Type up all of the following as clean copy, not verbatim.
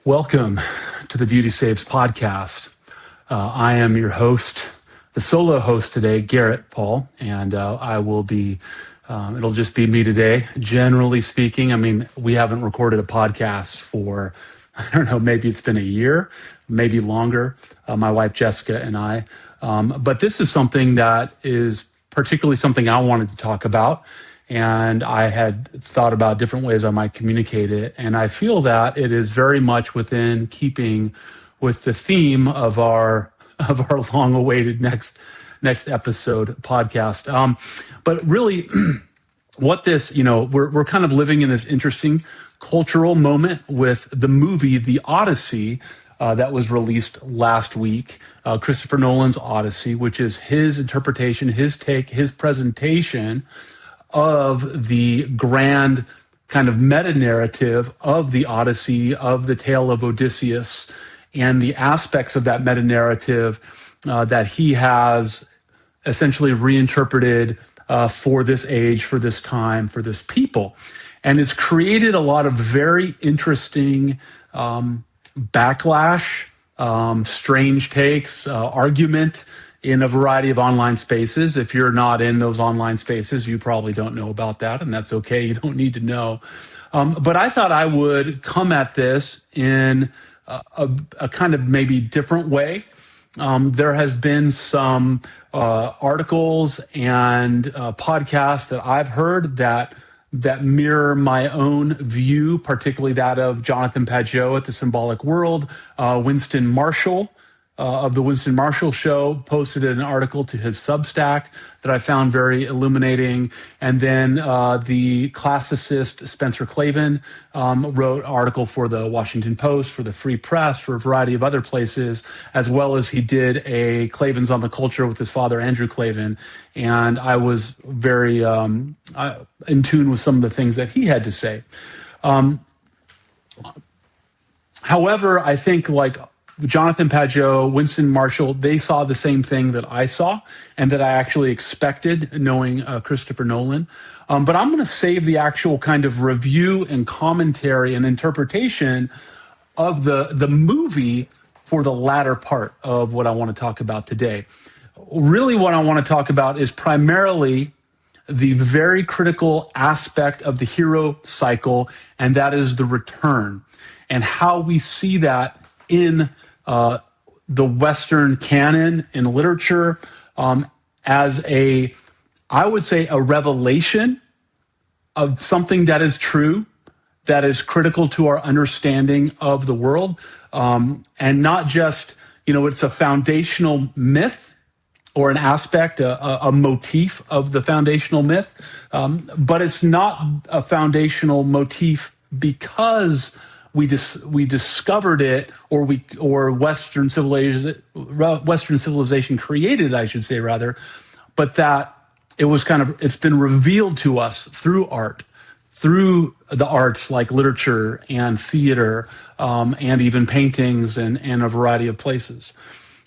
Welcome to the Beauty Saves podcast. I am your host, the solo host today, Garrett Paul, and I will be, it'll just be me today. Generally speaking, I mean, we haven't recorded a podcast for, I don't know, maybe it's been a year, maybe longer, my wife Jessica and I. But this is something that is particularly something I wanted to talk about. And I had thought about different ways I might communicate it. And I feel that it is very much within keeping with the theme of our long-awaited next episode podcast. But really, what this, we're kind of living in this interesting cultural moment with the movie, The Odyssey, that was released last week, Christopher Nolan's Odyssey, which is his interpretation, his take, his presentation of the grand kind of meta-narrative of the Odyssey, of the tale of Odysseus, and the aspects of that meta-narrative that he has essentially reinterpreted for this age, for this time, for this people. And it's created a lot of very interesting backlash, strange takes, argument in a variety of online spaces. If you're not in those online spaces, you probably don't know about that, and that's okay. You don't need to know. But I thought I would come at this in a kind of maybe different way. There has been some articles and podcasts that I've heard that mirror my own view, particularly that of Jonathan Pageau at the Symbolic World. Winston Marshall of the Winston Marshall Show posted an article to his Substack that I found very illuminating. And then the classicist Spencer Klavan wrote an article for the Washington Post, for the Free Press, for a variety of other places, as well as he did a Klavan's on the Culture with his father, Andrew Klavan. And I was very in tune with some of the things that he had to say. However, I think like Jonathan Pageau, Winston Marshall, they saw the same thing that I saw and that I actually expected knowing Christopher Nolan. But I'm going to save the actual kind of review and commentary and interpretation of the movie for the latter part of what I want to talk about today. Really what I want to talk about is primarily the very critical aspect of the hero cycle, and that is the return, and how we see that in the Western canon in literature as I would say, a revelation of something that is true, that is critical to our understanding of the world, and not just, it's a foundational myth or an aspect, a motif of the foundational myth, but it's not a foundational motif because we discovered it, or Western civilization created it, I should say rather, but that it's been revealed to us through art, through the arts like literature and theater, and even paintings and a variety of places.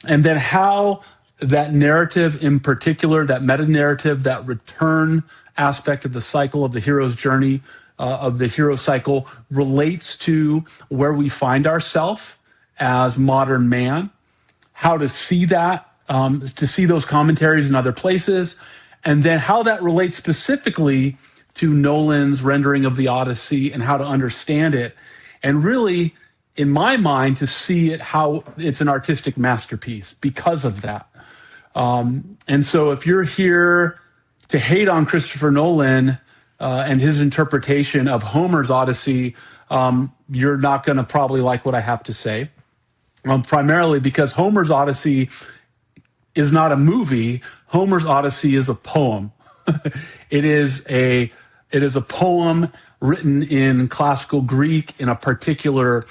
And then how that narrative in particular, that meta-narrative, that return aspect of the cycle of the hero's journey, of the hero cycle, relates to where we find ourselves as modern man, how to see that, to see those commentaries in other places, and then how that relates specifically to Nolan's rendering of the Odyssey and how to understand it. And really, in my mind, to see it how it's an artistic masterpiece because of that. And so if you're here to hate on Christopher Nolan and his interpretation of Homer's Odyssey, you're not going to probably like what I have to say, primarily because Homer's Odyssey is not a movie. Homer's Odyssey is a poem. It is a poem written in classical Greek in a particular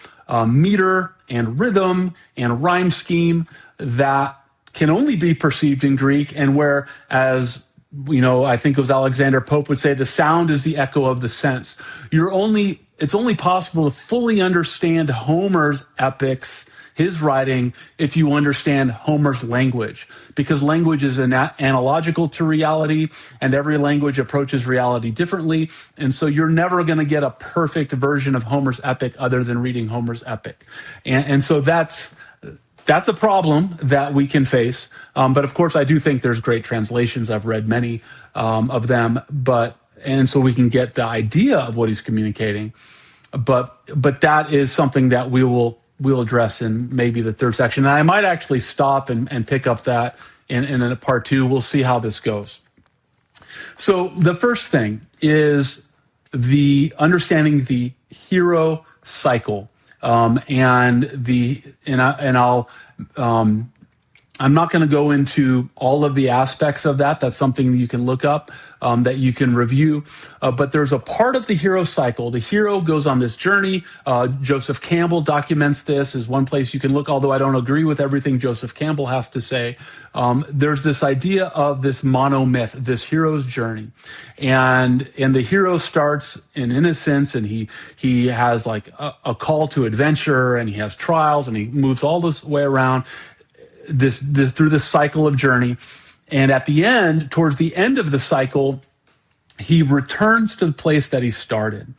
meter and rhythm and rhyme scheme that can only be perceived in Greek, and where, as I think it was Alexander Pope would say, the sound is the echo of the sense. It's only possible to fully understand Homer's epics, his writing if you understand Homer's language, because language is analogical to reality, and every language approaches reality differently. And so you're never going to get a perfect version of Homer's epic other than reading Homer's epic. And so that's a problem that we can face. But of course, I do think there's great translations. I've read many of them, and so we can get the idea of what he's communicating. But that is something that we'll address in maybe the third section. And I might actually stop and pick up that in a part two. We'll see how this goes. So the first thing is the understanding the hero cycle. I'm not going to go into all of the aspects of that. That's something that you can look up, that you can review. But there's a part of the hero cycle. The hero goes on this journey. Joseph Campbell documents this is one place you can look, although I don't agree with everything Joseph Campbell has to say. There's this idea of this monomyth, this hero's journey. And the hero starts in innocence, and he has like a call to adventure, and he has trials, and he moves all this way around this through this cycle of journey. And at the end, towards the end of the cycle, he returns to the place that he started.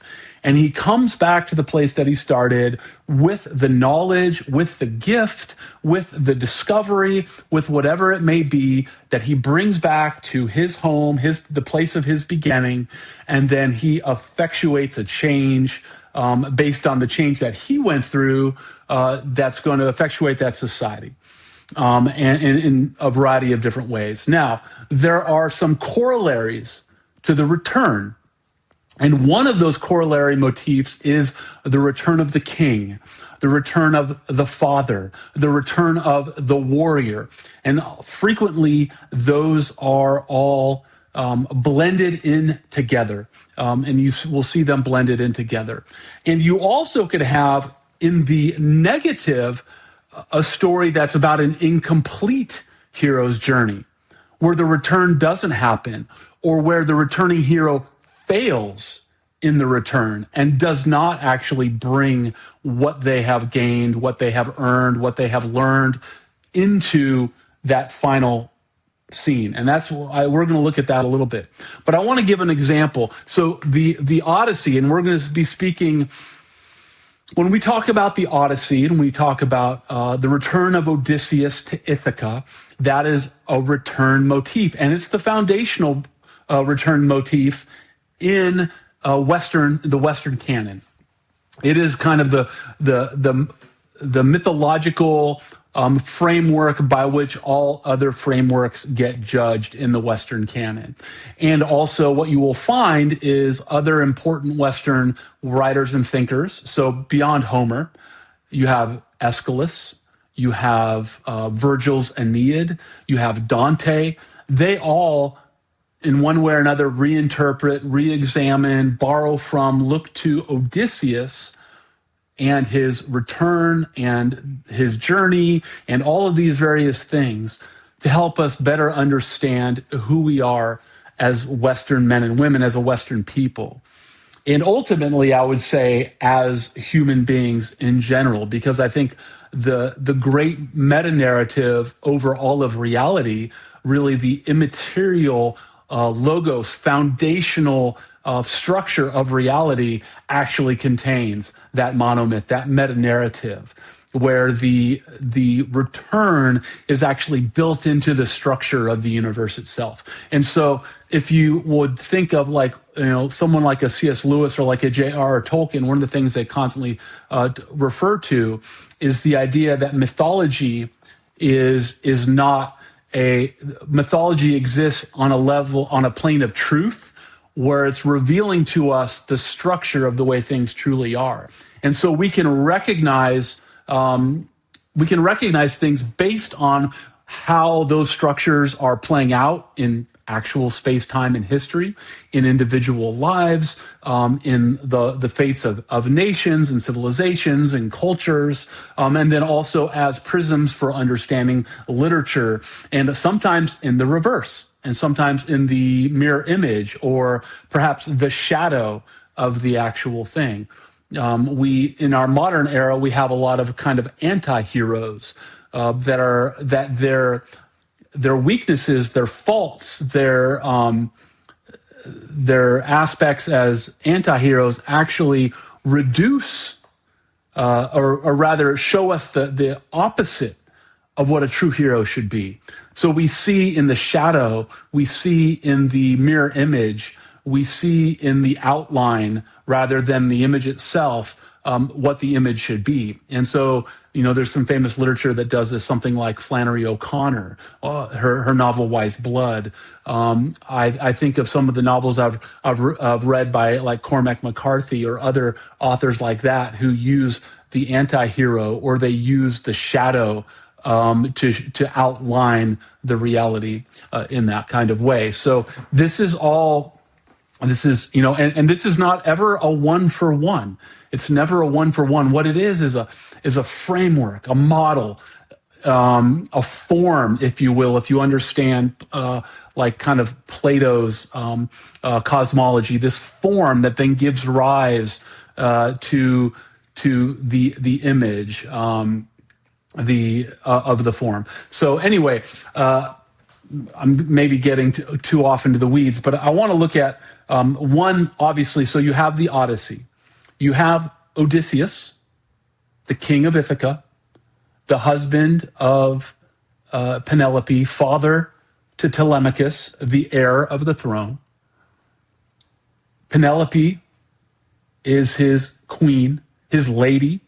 And he comes back to the place that he started with the knowledge, with the gift, with the discovery, with whatever it may be that he brings back to his home, the place of his beginning. And then he effectuates a change based on the change that he went through that's going to effectuate that society. And in a variety of different ways. Now, there are some corollaries to the return. And one of those corollary motifs is the return of the king, the return of the father, the return of the warrior. And frequently, those are all blended in together. And you will see them blended in together. And you also could have, in the negative, a story that's about an incomplete hero's journey, where the return doesn't happen, or where the returning hero fails in the return and does not actually bring what they have gained, what they have earned, what they have learned into that final scene. And we're going to look at that a little bit. But I want to give an example. So the Odyssey, and we're going to be speaking. When we talk about the Odyssey and we talk about the return of Odysseus to Ithaca, that is a return motif, and it's the foundational return motif in the Western canon. It is kind of the mythological framework by which all other frameworks get judged in the Western canon. And also what you will find is other important Western writers and thinkers. So beyond Homer, you have Aeschylus, you have Virgil's Aeneid, you have Dante. They all, in one way or another, reinterpret, re-examine, borrow from, look to Odysseus and his return and his journey and all of these various things to help us better understand who we are as Western men and women, as a Western people. And ultimately, I would say as human beings in general, because I think the great meta-narrative over all of reality, really the immaterial logos, foundational structure of reality actually contains that monomyth, that meta-narrative, where the return is actually built into the structure of the universe itself. And so if you would think of someone like a C.S. Lewis or like a J.R.R. Tolkien, one of the things they constantly refer to is the idea that mythology is not mythology exists on a plane of truth, where it's revealing to us the structure of the way things truly are. And so we can recognize things based on how those structures are playing out in actual space, time, and history, in individual lives, in the fates of nations and civilizations and cultures, and then also as prisms for understanding literature, and sometimes in the reverse, and sometimes in the mirror image, or perhaps the shadow of the actual thing. We in our modern era we have a lot of kind of anti-heroes that their weaknesses, their faults, their aspects as anti-heroes actually reduce or rather show us the opposite of what a true hero should be. So we see in the shadow, we see in the mirror image, we see in the outline rather than the image itself what the image should be. And so, there's some famous literature that does this, something like Flannery O'Connor, her novel Wise Blood. I think of some of the novels I've read by like Cormac McCarthy or other authors like that who use the anti-hero or they use the shadow to outline the reality in that kind of way. So this is and this is not ever a one for one. It's never a one for one. What it is a framework, a model, a form, if you will, if you understand like kind of Plato's cosmology, this form that then gives rise to the image of the form. So anyway, I'm maybe getting too off into the weeds, but I want to look at one, obviously. So you have the Odyssey. You have Odysseus, the king of Ithaca, the husband of Penelope, father to Telemachus, the heir of the throne. Penelope is his queen, his lady,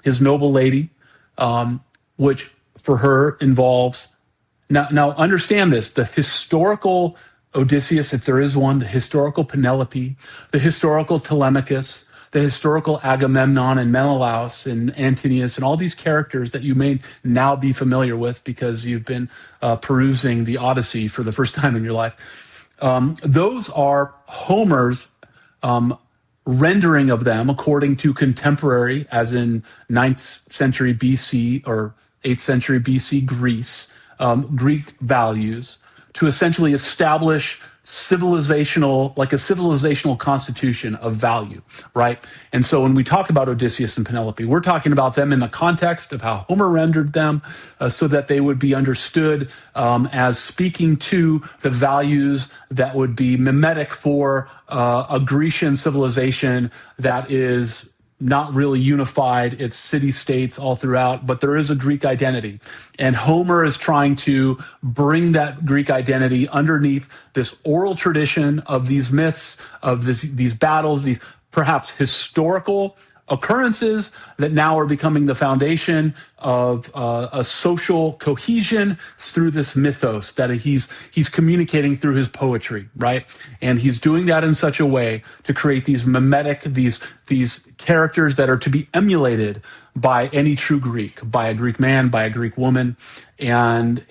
his noble lady, which for her involves... Now understand this, the historical Odysseus, if there is one, the historical Penelope, the historical Telemachus, the historical Agamemnon and Menelaus and Antonius and all these characters that you may now be familiar with because you've been perusing the Odyssey for the first time in your life. Those are Homer's rendering of them according to contemporary, as in 9th century BC or 8th century BC Greece, Greek values to essentially establish a civilizational constitution of value, right? And so when we talk about Odysseus and Penelope, we're talking about them in the context of how Homer rendered them so that they would be understood as speaking to the values that would be mimetic for a Grecian civilization that is not really unified. It's city-states all throughout, but there is a Greek identity. And Homer is trying to bring that Greek identity underneath this oral tradition of these myths, of these battles, these perhaps historical occurrences that now are becoming the foundation of a social cohesion through this mythos that he's communicating through his poetry, right? And he's doing that in such a way to create these mimetic, these characters that are to be emulated by any true Greek, by a Greek man, by a Greek woman, and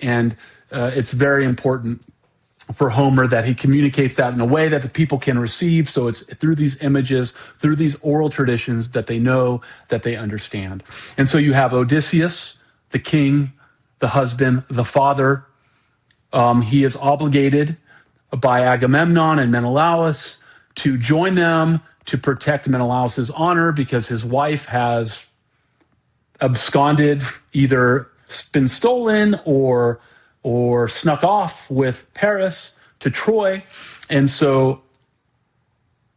it's very important for Homer that he communicates that in a way that the people can receive. So it's through these images, through these oral traditions that they know, that they understand. And so you have Odysseus, the king, the husband, the father. He is obligated by Agamemnon and Menelaus to join them to protect Menelaus's honor because his wife has absconded, either been stolen or snuck off with Paris to Troy. And so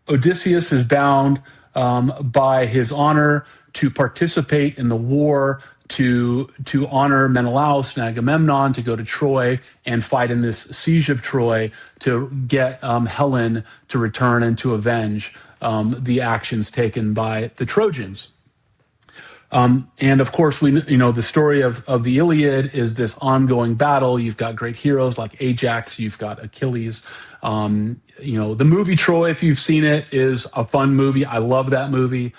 Odysseus is bound by his honor to participate in the war, to honor Menelaus and Agamemnon, to go to Troy and fight in this siege of Troy to get Helen to return and to avenge the actions taken by the Trojans. And of course, the story of the Iliad is this ongoing battle. You've got great heroes like Ajax. You've got Achilles. The movie Troy, if you've seen it, is a fun movie. I love that movie.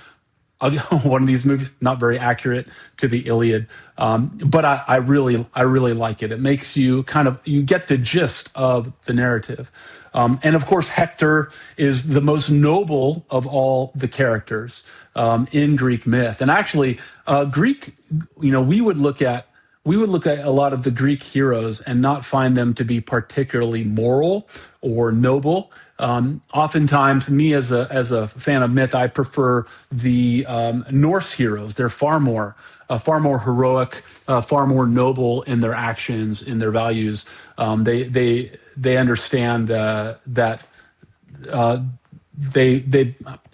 One of these movies, not very accurate to the Iliad, but I really like it. It makes you you get the gist of the narrative. And of course, Hector is the most noble of all the characters in Greek myth. And actually, Greek, we would look at we would look at a lot of the Greek heroes and not find them to be particularly moral or noble. Oftentimes, me as a fan of myth, I prefer the Norse heroes. They're far more heroic, far more noble in their actions, in their values. They understand that.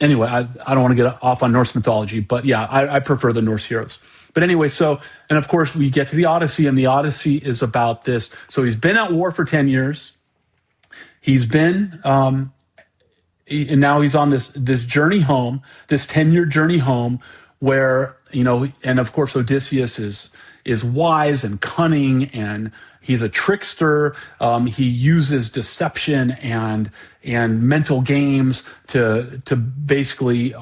Anyway, I don't want to get off on Norse mythology, but yeah, I prefer the Norse heroes. But anyway, and of course we get to the Odyssey, and the Odyssey is about this. So he's been at war for 10 years. He's been, and now he's on this journey home, this 10-year journey home, where, and of course Odysseus is wise and cunning, and he's a trickster. He uses deception and mental games to basically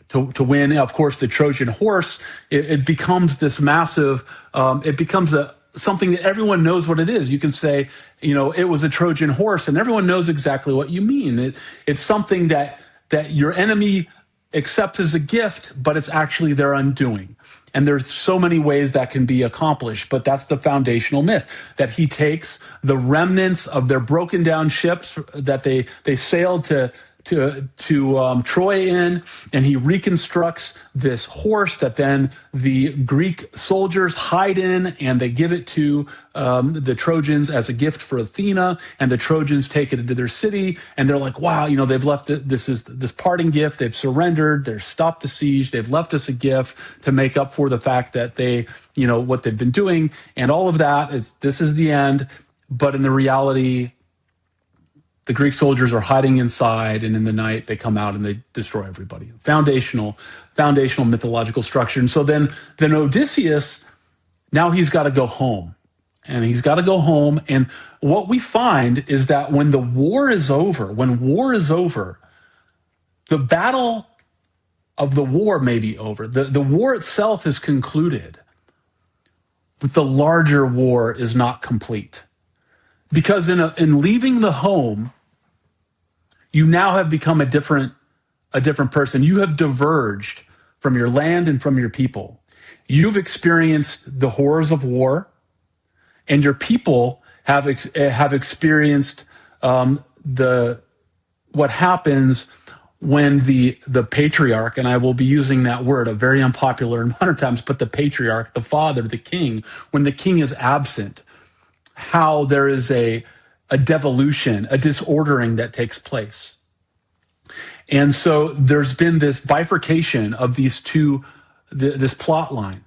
to win. Of course, the Trojan horse, it becomes this massive. It becomes something that everyone knows what it is. You can say, it was a Trojan horse, and everyone knows exactly what you mean. It's something that your enemy accepts as a gift, but it's actually their undoing. And there's so many ways that can be accomplished, but that's the foundational myth, that he takes the remnants of their broken down ships that they sailed to Troy in, and he reconstructs this horse that then the Greek soldiers hide in, and they give it to the Trojans as a gift for Athena, and the Trojans take it into their city, and they're like, wow, they've left this parting gift, they've surrendered, they've stopped the siege, they've left us a gift to make up for the fact that they, what they've been doing, and all of that this is the end. But in the reality, the Greek soldiers are hiding inside, and in the night they come out and they destroy everybody. Foundational mythological structure. And so then Odysseus, now he's got to go home. And he's got to go home. And what we find is that when war is over, the battle of the war may be over. The war itself is concluded, but the larger war is not complete. Because in leaving the home, you now have become a different person. You have diverged from your land and from your people. You've experienced the horrors of war, and your people have experienced what happens when the patriarch, and I will be using that word, a very unpopular in modern times, but the patriarch, the father, the king, when the king is absent, how there is a devolution, a disordering that takes place. And so there's been this bifurcation of these two, this plot line.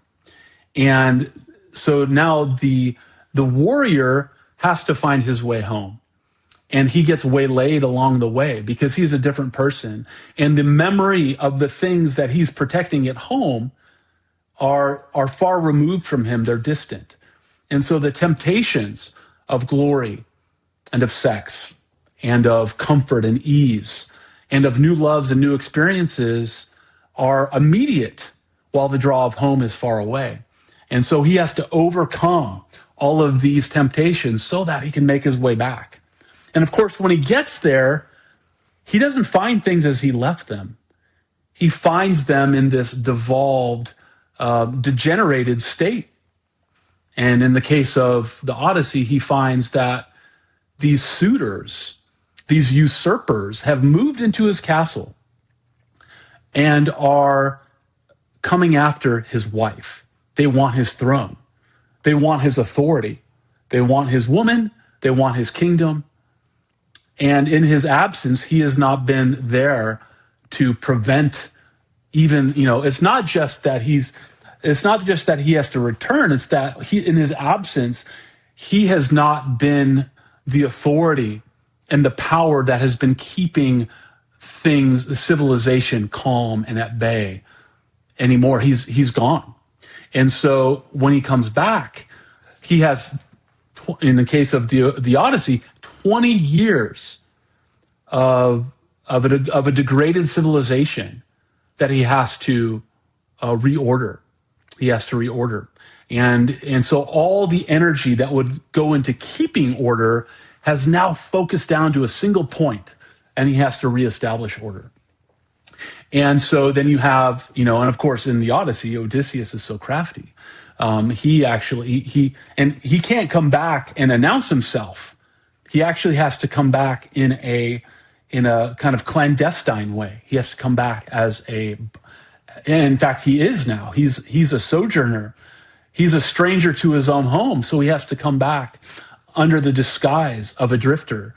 And so now the warrior has to find his way home. And he gets waylaid along the way because he's a different person. And the memory of the things that he's protecting at home are far removed from him. They're distant. And so the temptations of glory and of sex and of comfort and ease and of new loves and new experiences are immediate while the draw of home is far away. And so he has to overcome all of these temptations so that he can make his way back. And of course, when he gets there, he doesn't find things as he left them. He finds them in this devolved, degenerated state. And in the case of the Odyssey, he finds that these suitors, these usurpers, have moved into his castle and are coming after his wife. They want his throne. They want his authority. They want his woman. They want his kingdom. And in his absence, he has not been there to prevent even, it's not just that he has to return. It's that in his absence, he has not been the authority and the power that has been keeping civilization calm and at bay anymore. He's gone. And so when he comes back, he has, in the case of the Odyssey, 20 years of a degraded civilization that he has to reorder. He has to reorder. And so all the energy that would go into keeping order has now focused down to a single point, and he has to reestablish order. And so then you have, and of course in the Odyssey, Odysseus is so crafty. He can't come back and announce himself. He actually has to come back in a kind of clandestine way. He has to come back and in fact, he is now. He's a sojourner. He's a stranger to his own home, so he has to come back under the disguise of a drifter,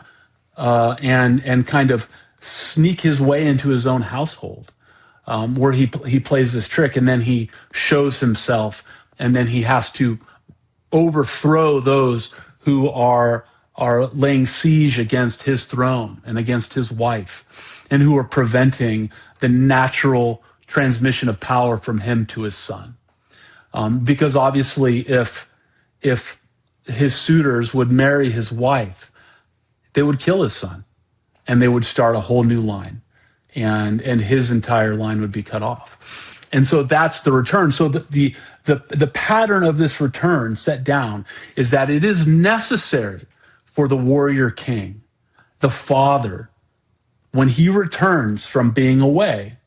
and kind of sneak his way into his own household, where he plays this trick, and then he shows himself, and then he has to overthrow those who are laying siege against his throne and against his wife, and who are preventing the natural transmission of power from him to his son. Because obviously, if his suitors would marry his wife, they would kill his son, and they would start a whole new line, and his entire line would be cut off. And so that's the return. So the pattern of this return set down is that it is necessary for the warrior king, the father, when he returns from being away,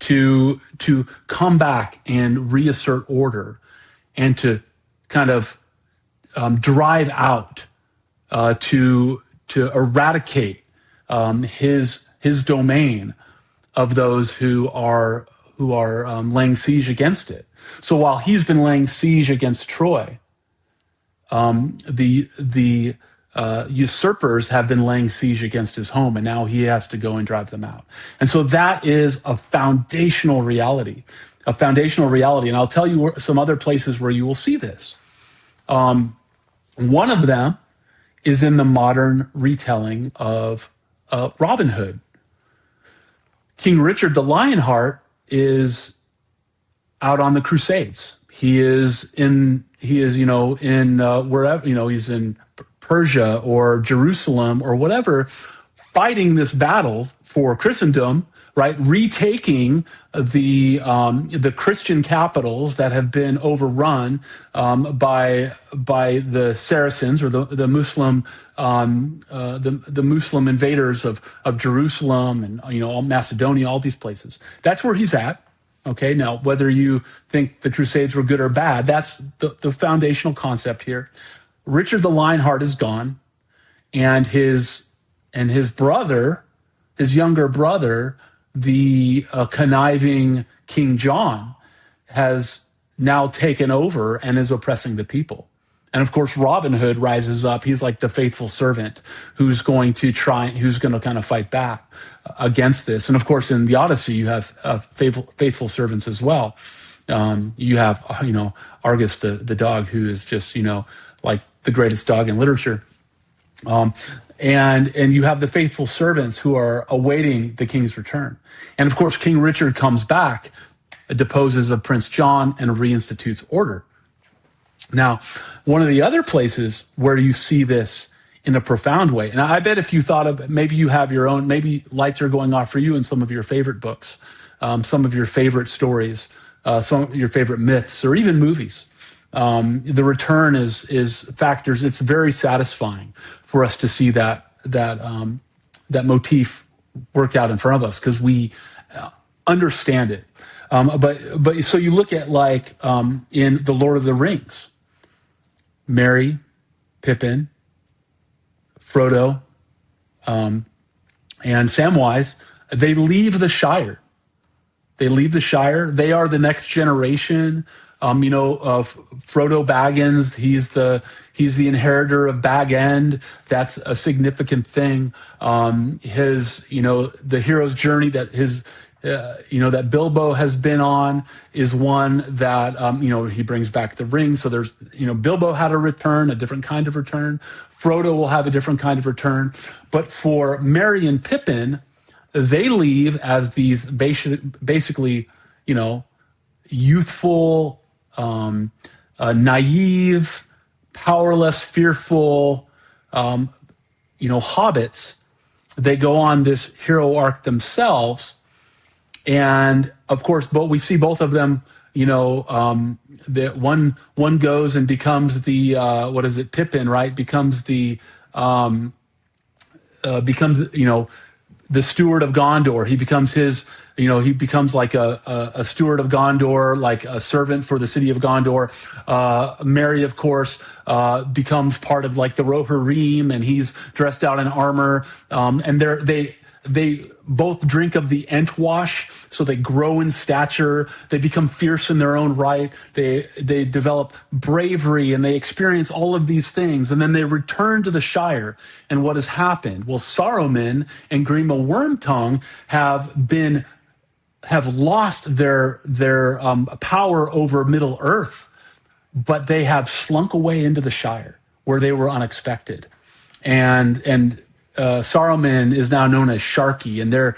to come back and reassert order, and to kind of drive out, to eradicate his domain of those who are laying siege against it. So while he's been laying siege against Troy, the usurpers have been laying siege against his home, and now he has to go and drive them out. And so that is a foundational reality. And I'll tell you some other places where you will see this. One of them is in the modern retelling of Robin Hood. King Richard the Lionheart is out on the Crusades. He is wherever, he's in Persia or Jerusalem or whatever, fighting this battle for Christendom, right? Retaking the Christian capitals that have been overrun by the Saracens, or the Muslim the Muslim invaders of Jerusalem and all Macedonia, all these places. That's where he's at. Okay, now whether you think the Crusades were good or bad, that's the foundational concept here. Richard the Lionheart is gone, and his brother, his younger brother, the conniving King John, has now taken over and is oppressing the people. And of course, Robin Hood rises up. He's like the faithful servant who's going to kind of fight back against this. And of course, in the Odyssey, you have faithful servants as well. You have, Argus the dog, who is just, like the greatest dog in literature. And you have the faithful servants who are awaiting the king's return. And of course, King Richard comes back, deposes of Prince John, and reinstitutes order. Now, one of the other places where you see this in a profound way, and I bet if you thought of, maybe you have your own, maybe lights are going off for you in some of your favorite books, some of your favorite stories, some of your favorite myths, or even movies. The return is factors. It's very satisfying for us to see that motif work out in front of us, because we understand it. But so you look at, like, in The Lord of the Rings, Merry, Pippin, Frodo, and Samwise, they leave the Shire. They leave the Shire. They are the next generation. Of Frodo Baggins, he's the inheritor of Bag End. That's a significant thing. The hero's journey that that Bilbo has been on is one that he brings back the ring. So there's Bilbo had a return, a different kind of return. Frodo will have a different kind of return. But for Merry and Pippin, they leave as these basically youthful, naive, powerless, fearful, hobbits. They go on this hero arc themselves, and of course, we see both of them. That one goes and becomes the Pippin, right? Becomes the steward of Gondor. He becomes he becomes like a steward of Gondor, like a servant for the city of Gondor. Merry, of course, becomes part of like the Rohirrim, and he's dressed out in armor. And they both drink of the Entwash, so they grow in stature. They become fierce in their own right. They develop bravery, and they experience all of these things. And then they return to the Shire. And what has happened? Well, Saruman and Grima Wormtongue have lost their power over Middle Earth, but they have slunk away into the Shire, where they were unexpected. And Saruman is now known as Sharky, and they're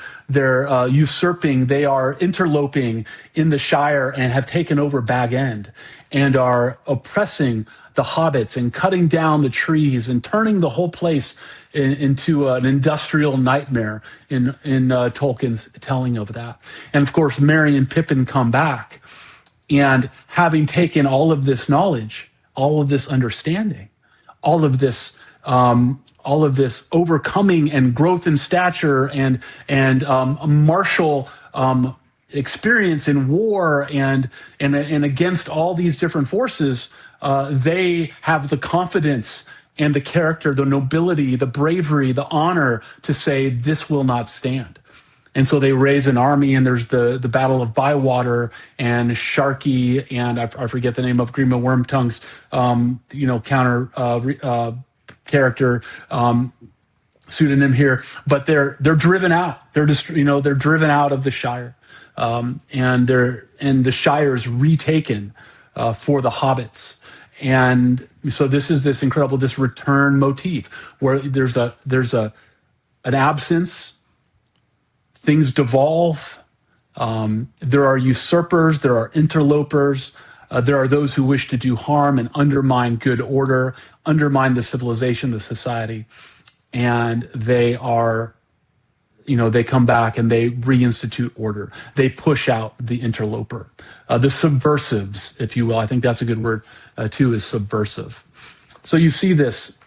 usurping. They are interloping in the Shire and have taken over Bag End and are oppressing the hobbits and cutting down the trees and turning the whole place into an industrial nightmare in Tolkien's telling of that. And of course, Merry and Pippin come back, and having taken all of this knowledge, all of this understanding, all of this overcoming and growth in stature and martial experience in war and against all these different forces, they have the confidence and the character, the nobility, the bravery, the honor to say, this will not stand. And so they raise an army, and there's the Battle of Bywater, and Sharky, and I forget the name of Grima Wormtongue's counter character pseudonym here, but they're driven out. They're just they're driven out of the Shire, and the Shire is retaken for the hobbits. And so this is this incredible return motif where there's an absence, things devolve. There are usurpers, there are interlopers. There are those who wish to do harm and undermine good order, undermine the civilization, the society. And they are, they come back and they reinstitute order. They push out the interloper. The subversives, if you will. I think that's a good word, too, is subversive. So you see this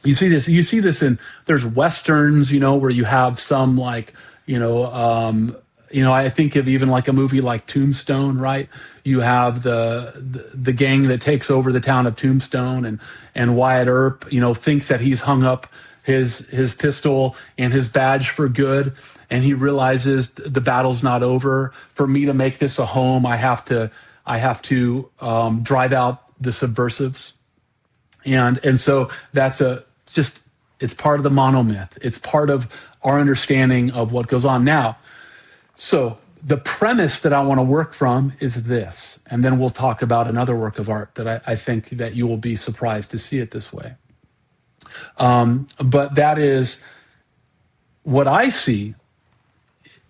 in, there's Westerns, where you have some like, I think of even like a movie like Tombstone, right? You have the gang that takes over the town of Tombstone, and Wyatt Earp, thinks that he's hung up his pistol and his badge for good, and he realizes the battle's not over. For me to make this a home, I have to drive out the subversives, and so that's it's part of the monomyth. It's part of our understanding of what goes on now. So the premise that I want to work from is this, and then we'll talk about another work of art that I think that you will be surprised to see it this way. But that is, what I see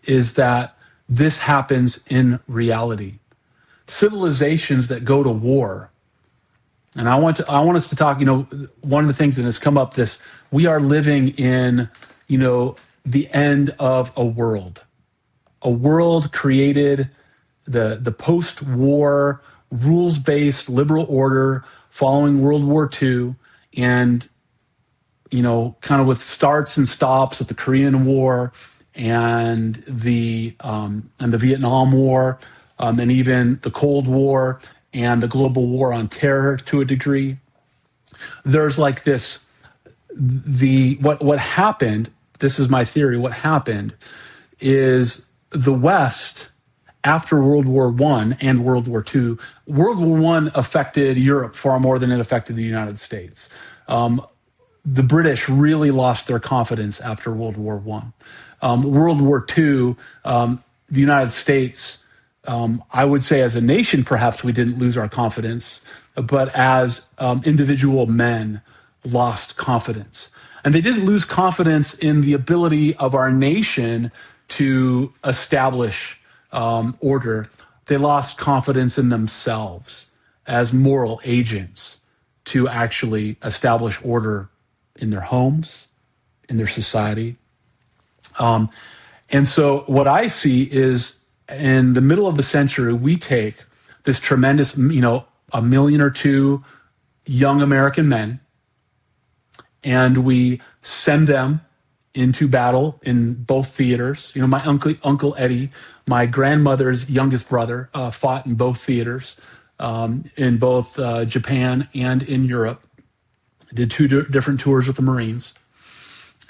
is that this happens in reality. Civilizations that go to war, and I want us to talk, one of the things that has come up, we are living in, the end of a world created, the post-war rules-based liberal order following World War II, and kind of with starts and stops at the Korean War and the Vietnam War, and even the Cold War and the global war on terror to a degree. There's like this, what happened, this is my theory, what happened is the West, after World War I and World War II, World War I affected Europe far more than it affected the United States. The British really lost their confidence after World War I. World War II, the United States, I would say as a nation, perhaps we didn't lose our confidence, but as individual men lost confidence. And they didn't lose confidence in the ability of our nation to establish order. They lost confidence in themselves as moral agents to actually establish order in their homes, in their society. And so what I see is, in the middle of the century, we take this tremendous, 1 million or 2 young American men, and we send them into battle in both theaters. You know, my uncle Eddie, my grandmother's youngest brother, fought in both theaters, in both Japan and in Europe. Did two different tours with the Marines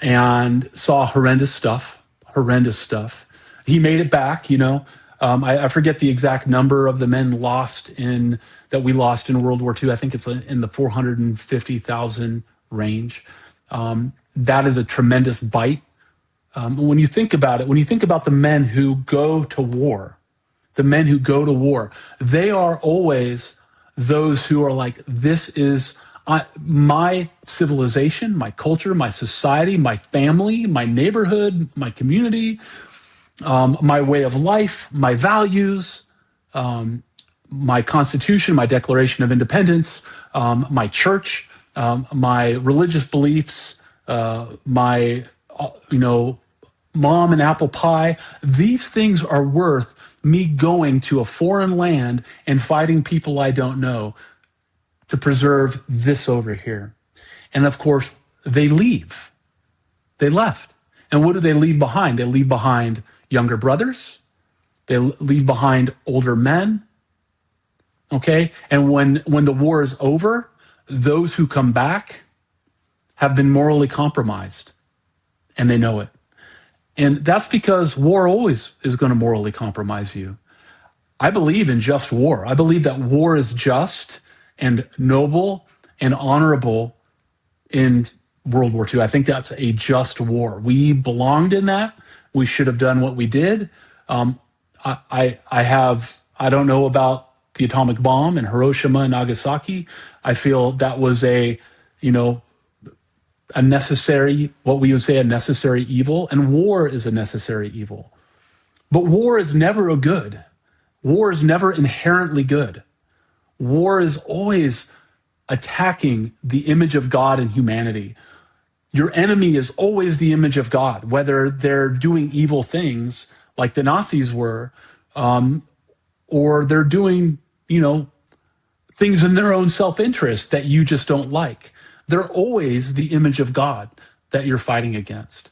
and saw horrendous stuff. Horrendous stuff. He made it back. You know, I forget the exact number of the men that we lost in World War II. I think it's in the 450,000 range. That is a tremendous bite. When you think about it, when you think about the men who go to war, they are always those who are like, this is my civilization, my culture, my society, my family, my neighborhood, my community, my way of life, my values, my Constitution, my Declaration of Independence, my church, my religious beliefs, my, mom and apple pie. These things are worth me going to a foreign land and fighting people I don't know to preserve this over here. And of course, they leave. They left. And what do they leave behind? They leave behind younger brothers. They leave behind older men. Okay? And when the war is over, those who come back have been morally compromised, and they know it. And that's because war always is going to morally compromise you. I believe in just war. I believe that war is just and noble and honorable in World War II. I think that's a just war. We belonged in that. We should have done what we did. I don't know about the atomic bomb in Hiroshima and Nagasaki. I feel that was a necessary, what we would say a necessary evil, and war is a necessary evil. But war is never a good. War is never inherently good. War is always attacking the image of God in humanity. Your enemy is always the image of God, whether they're doing evil things like the Nazis were, or they're doing, things in their own self-interest that you just don't like. They're always the image of God that you're fighting against.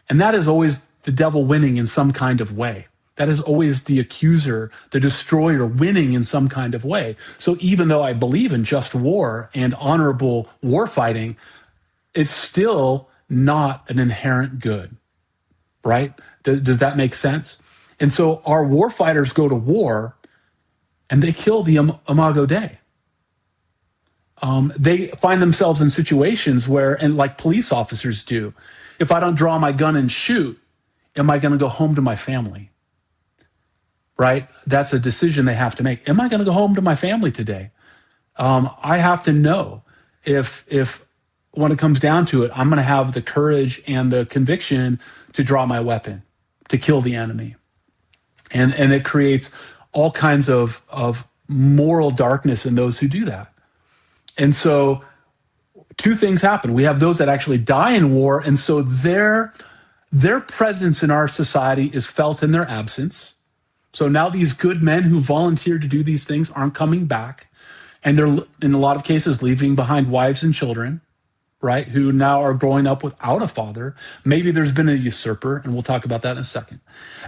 And that is always the devil winning in some kind of way. That is always the accuser, the destroyer winning in some kind of way. So even though I believe in just war and honorable war fighting, it's still not an inherent good, right? Does that make sense? And so our war fighters go to war and they kill the Imago Dei. They find themselves in situations where, and like police officers do, if I don't draw my gun and shoot, am I going to go home to my family? Right? That's a decision they have to make. Am I going to go home to my family today? I have to know if when it comes down to it, I'm going to have the courage and the conviction to draw my weapon, to kill the enemy. And it creates all kinds of moral darkness in those who do that. And so two things happen. We have those that actually die in war, and so their presence in our society is felt in their absence. So now these good men who volunteered to do these things aren't coming back, and they're, in a lot of cases, leaving behind wives and children, right, who now are growing up without a father. Maybe there's been a usurper, and we'll talk about that in a second.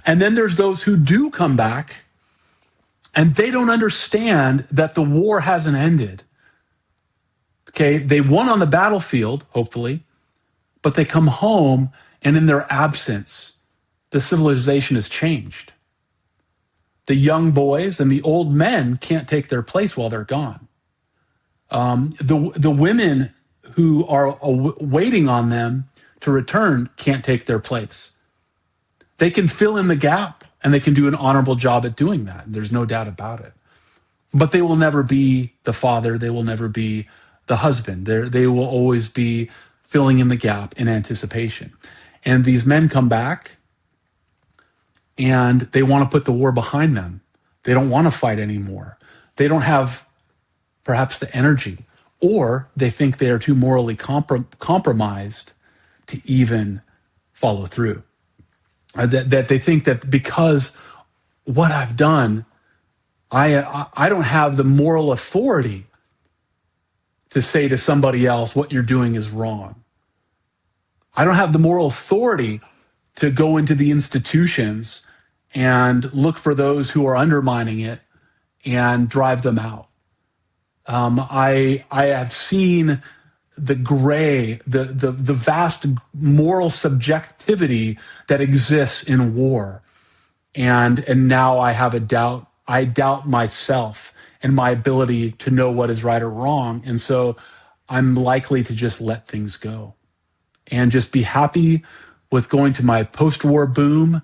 And then there's those who do come back, and they don't understand that the war hasn't ended. Okay, they won on the battlefield, hopefully, but they come home, and in their absence, the civilization has changed. The young boys and the old men can't take their place while they're gone. The women who are waiting on them to return can't take their place. They can fill in the gap, and they can do an honorable job at doing that. There's no doubt about it. But they will never be the father. They will never be the husband. They will always be filling in the gap in anticipation. And these men come back, and they want to put the war behind them. They don't want to fight anymore. They don't have perhaps the energy, or they think they are too morally compromised to even follow through. That they think that because what I've done, I don't have the moral authority to say to somebody else, what you're doing is wrong. I don't have the moral authority to go into the institutions and look for those who are undermining it and drive them out. I have seen the gray, the vast moral subjectivity that exists in war, and now I have a doubt. I doubt myself and my ability to know what is right or wrong, and so I'm likely to just let things go and just be happy with going to my post-war boom,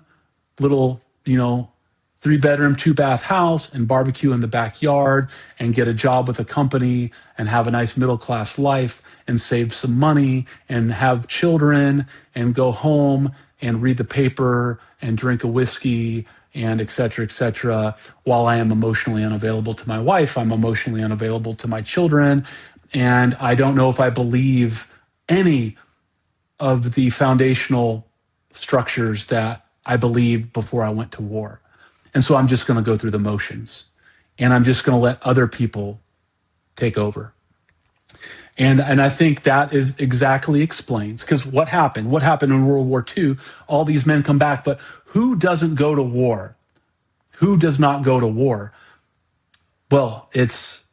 little, 3-bedroom, 2-bath house and barbecue in the backyard and get a job with a company and have a nice middle-class life and save some money and have children and go home and read the paper and drink a whiskey and et cetera, while I am emotionally unavailable to my wife, I'm emotionally unavailable to my children, and I don't know if I believe any of the foundational structures that I believed before I went to war. And so I'm just going to go through the motions, and I'm just going to let other people take over. And I think that is exactly explains, because what happened in World War II, all these men come back, but who doesn't go to war? Who does not go to war? Well, it's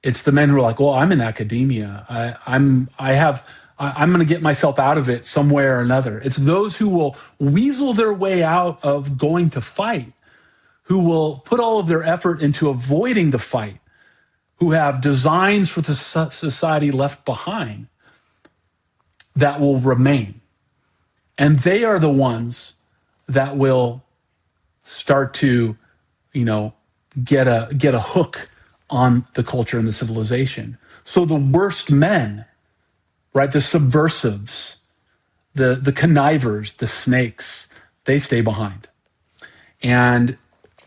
the men who are like, well, I'm in academia. I'm going to get myself out of it some way or another. It's those who will weasel their way out of going to fight, who will put all of their effort into avoiding the fight, who have designs for the society left behind that will remain. And they are the ones that will start to, get a hook on the culture and the civilization. So the worst men, right, the subversives, the connivers, the snakes, they stay behind. And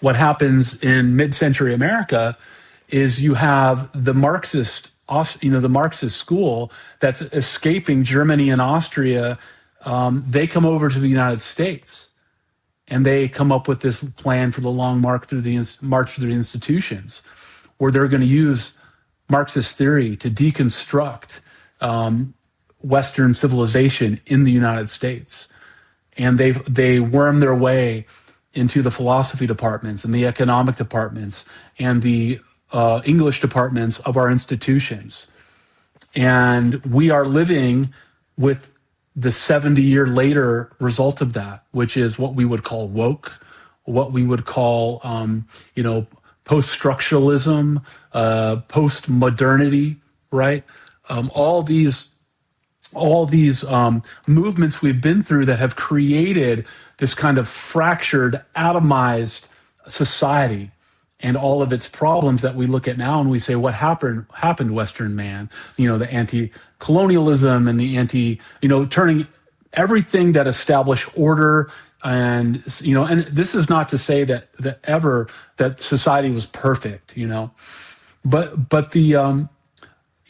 what happens in mid-century America is you have the Marxist school that's escaping Germany and Austria. They come over to the United States, and they come up with this plan for the long march through the institutions, where they're going to use Marxist theory to deconstruct Western civilization in the United States. And they worm their way into the philosophy departments and the economic departments and the English departments of our institutions. And we are living with the 70-year later result of that, which is what we would call woke, what we would call, post-structuralism, post-modernity, right? All these movements we've been through that have created this kind of fractured, atomized society, and all of its problems that we look at now and we say, what happened, Western man? The anti-colonialism and the turning everything that established order, and this is not to say that society was perfect, but the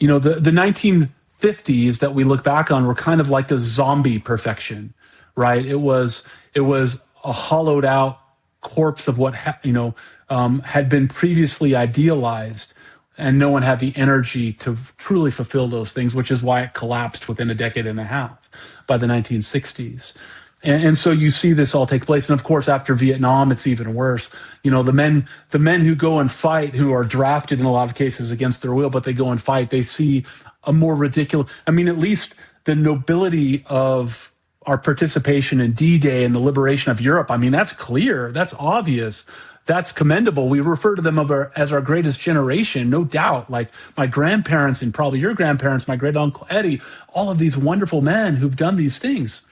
1950s that we look back on were kind of like the zombie perfection, right? It was a hollowed out corpse of what had been previously idealized, and no one had the energy to truly fulfill those things, which is why it collapsed within a decade and a half by the 1960s. And so you see this all take place. And of course, after Vietnam, it's even worse. The men who go and fight, who are drafted in a lot of cases against their will, but they go and fight, they see a more ridiculous, at least the nobility of our participation in D-Day and the liberation of Europe. That's clear. That's obvious. That's commendable. We refer to them as our greatest generation, no doubt. Like my grandparents and probably your grandparents, my great uncle Eddie, all of these wonderful men who've done these things.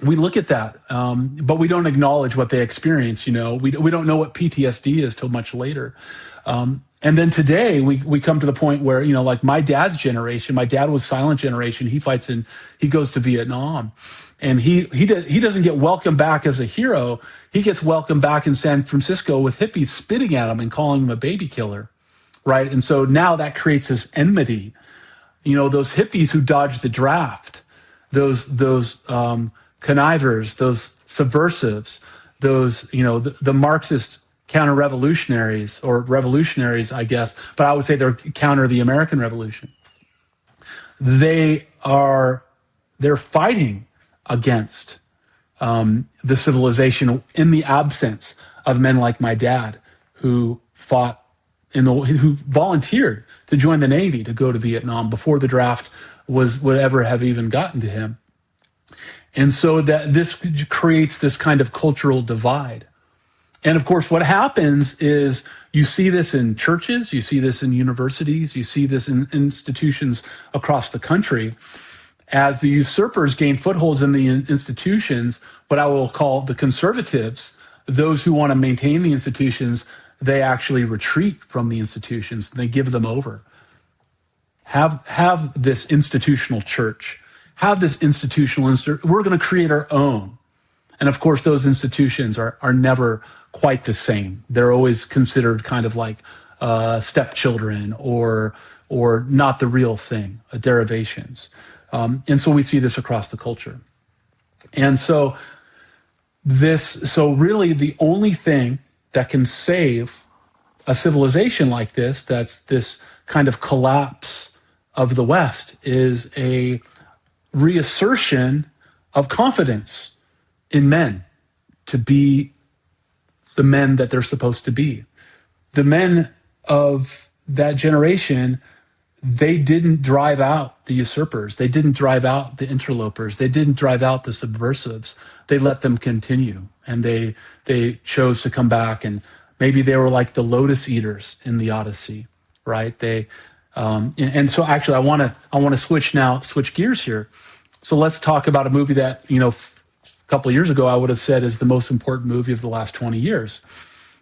We look at that, but we don't acknowledge what they experienced. We don't know what PTSD is till much later. And then today we come to the point where, like my dad's generation, my dad was silent generation. He goes to Vietnam, and he doesn't get welcomed back as a hero. He gets welcomed back in San Francisco with hippies spitting at him and calling him a baby killer, right? And so now that creates this enmity. Those hippies who dodged the draft, those connivers, those subversives, those, the Marxist counter-revolutionaries, or revolutionaries, I guess, but I would say they're counter the American Revolution. They are they're fighting against the civilization in the absence of men like my dad, who fought who volunteered to join the Navy to go to Vietnam before the draft would ever have even gotten to him. And so that this creates this kind of cultural divide. And of course, what happens is you see this in churches, you see this in universities, you see this in institutions across the country. As the usurpers gain footholds in the institutions, what I will call the conservatives, those who want to maintain the institutions, they actually retreat from the institutions. They give them over. Have this institutional church. Have this institutional, we're going to create our own. And of course, those institutions are never quite the same. They're always considered kind of like stepchildren or not the real thing, derivations. And so we see this across the culture. And so really the only thing that can save a civilization like this, that's this kind of collapse of the West, is a reassertion of confidence in men to be the men that they're supposed to be. The men of that generation, they didn't drive out the usurpers. They didn't drive out the interlopers. They didn't drive out the subversives. They let them continue, and they chose to come back. And maybe they were like the lotus eaters in the Odyssey, right? And so actually, I want to switch gears here. So let's talk about a movie that a couple of years ago I would have said is the most important movie of the last 20 years.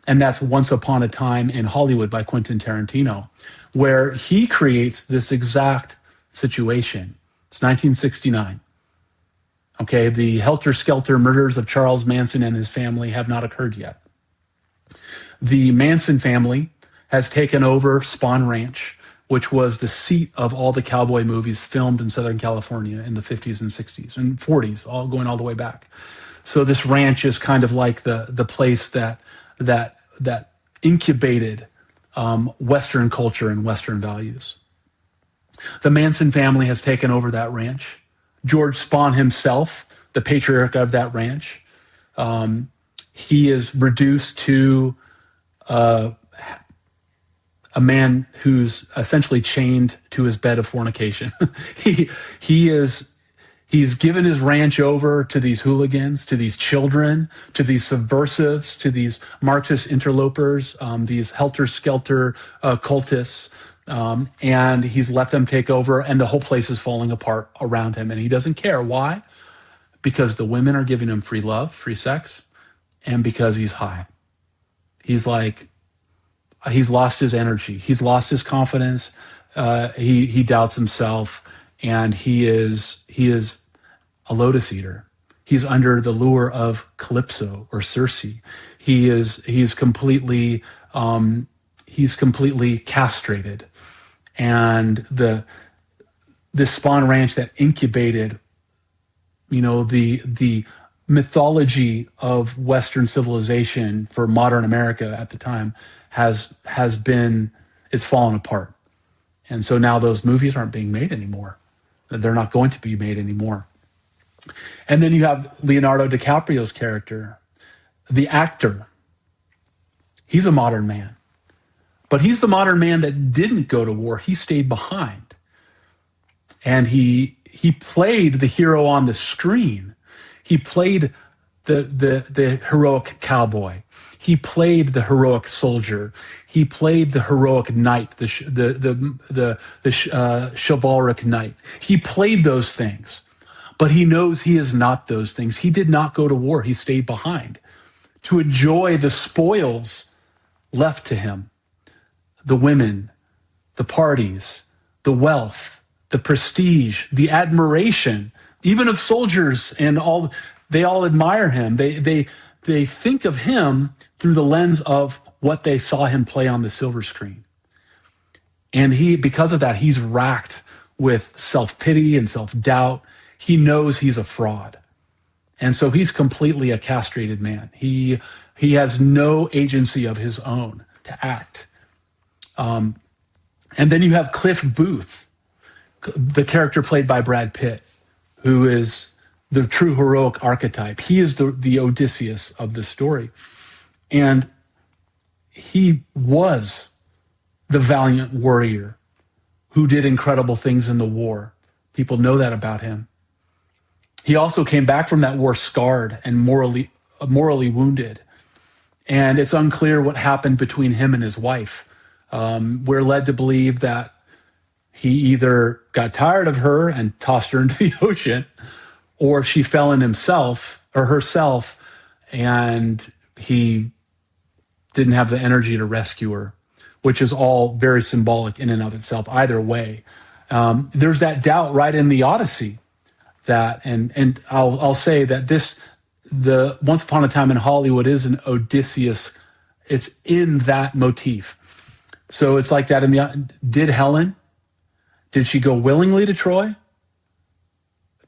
And that's Once Upon a Time in Hollywood by Quentin Tarantino, where he creates this exact situation. It's 1969. Okay, the helter-skelter murders of Charles Manson and his family have not occurred yet. The Manson family has taken over Spahn Ranch, which was the seat of all the cowboy movies filmed in Southern California in the 50s and 60s and 40s, all going all the way back. So this ranch is kind of like the place that incubated Western culture and Western values. The Manson family has taken over that ranch. George Spahn himself, the patriarch of that ranch, he is reduced to a man who's essentially chained to his bed of fornication. He's given his ranch over to these hooligans, to these children, to these subversives, to these Marxist interlopers, these helter-skelter cultists, and he's let them take over, and the whole place is falling apart around him, and he doesn't care. Why? Because the women are giving him free love, free sex, and because he's high. He's lost his energy. He's lost his confidence. He doubts himself, and he is a lotus eater. He's under the lure of Calypso or Circe. He's completely castrated, and this Spahn Ranch that incubated, the mythology of Western civilization for modern America at the time it's fallen apart. And so now those movies aren't being made anymore. They're not going to be made anymore. And then you have Leonardo DiCaprio's character, the actor. He's a modern man. But he's the modern man that didn't go to war. He stayed behind. And he played the hero on the screen. He played the heroic cowboy. He played the heroic soldier. He played the heroic knight, the chivalric knight. He played those things, but he knows he is not those things. He did not go to war. He stayed behind to enjoy the spoils left to him, the women, the parties, the wealth, the prestige, the admiration, even of soldiers and all. They all admire him. They think of him through the lens of what they saw him play on the silver screen. And because of that, he's racked with self-pity and self-doubt. He knows he's a fraud. And so he's completely a castrated man. He has no agency of his own to act. And then you have Cliff Booth, the character played by Brad Pitt, who is the true heroic archetype. He is the Odysseus of the story. And he was the valiant warrior who did incredible things in the war. People know that about him. He also came back from that war scarred and morally wounded. And it's unclear what happened between him and his wife. We're led to believe that he either got tired of her and tossed her into the ocean, or she fell in himself or herself, and he didn't have the energy to rescue her, which is all very symbolic in and of itself. Either way, there's that doubt right in the Odyssey that, and I'll say that the Once Upon a Time in Hollywood is an Odysseus. It's in that motif. So it's like that did she go willingly to Troy?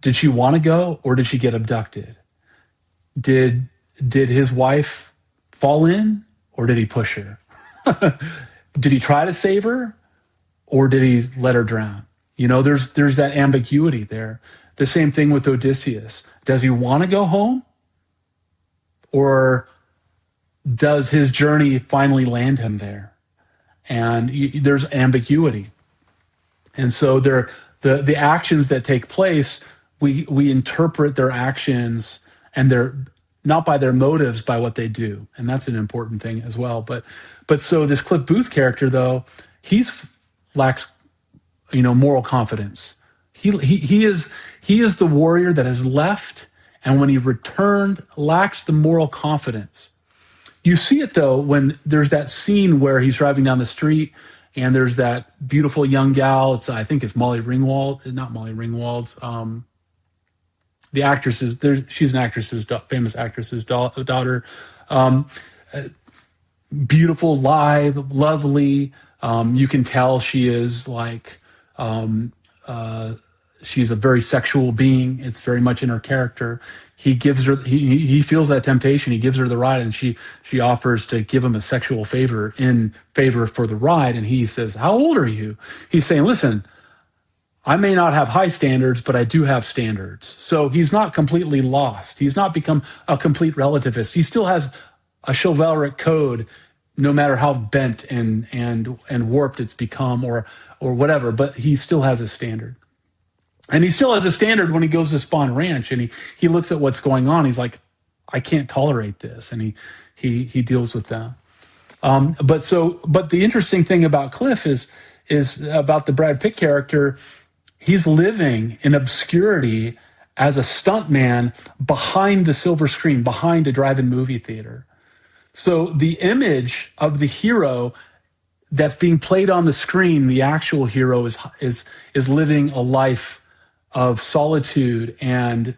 Did she want to go, or did she get abducted? Did his wife fall in, or did he push her? Did he try to save her, or did he let her drown? There's that ambiguity there. The same thing with Odysseus. Does he want to go home, or does his journey finally land him there? And there's ambiguity. And so the actions that take place, we interpret their actions, and they're not by their motives, by what they do. And that's an important thing as well. But so this Cliff Booth character, though, lacks moral confidence. He is the warrior that has left, and when he returned, lacks the moral confidence. You see it, though, when there's that scene where he's driving down the street and there's that beautiful young gal. I think it's Molly Ringwald, not Molly Ringwald's. The actress she's an actress's, famous actress's daughter. Beautiful, lithe, lovely. You can tell she is she's a very sexual being. It's very much in her character. He gives her, he feels that temptation. He gives her the ride, and she offers to give him a sexual favor for the ride. And he says, "How old are you?" He's saying, "Listen, I may not have high standards, but I do have standards." So he's not completely lost. He's not become a complete relativist. He still has a chivalric code, no matter how bent and warped it's become or whatever, but he still has a standard. And he still has a standard when he goes to Spawn Ranch, and he looks at what's going on. He's like, I can't tolerate this. And he deals with that. But the interesting thing about Cliff is about the Brad Pitt character. He's living in obscurity as a stuntman behind the silver screen, behind a drive-in movie theater. So the image of the hero that's being played on the screen, the actual hero is living a life of solitude and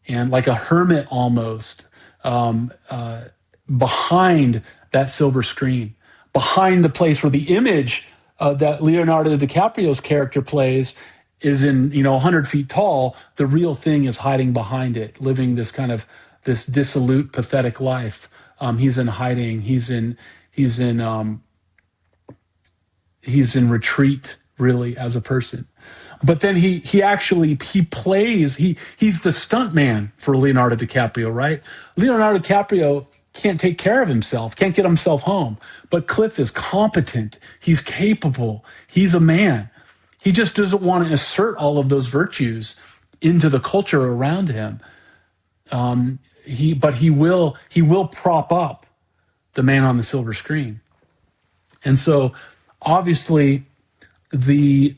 like a hermit almost, behind that silver screen, behind the place where the image that Leonardo DiCaprio's character plays is in 100 feet tall. The real thing is hiding behind it, living this dissolute, pathetic life. He's in hiding. He's in retreat, really, as a person. But then he's the stuntman for Leonardo DiCaprio, right? Leonardo DiCaprio can't take care of himself, can't get himself home. But Cliff is competent. He's capable. He's a man. He just doesn't want to assert all of those virtues into the culture around him. But he will prop up the man on the silver screen. And so obviously the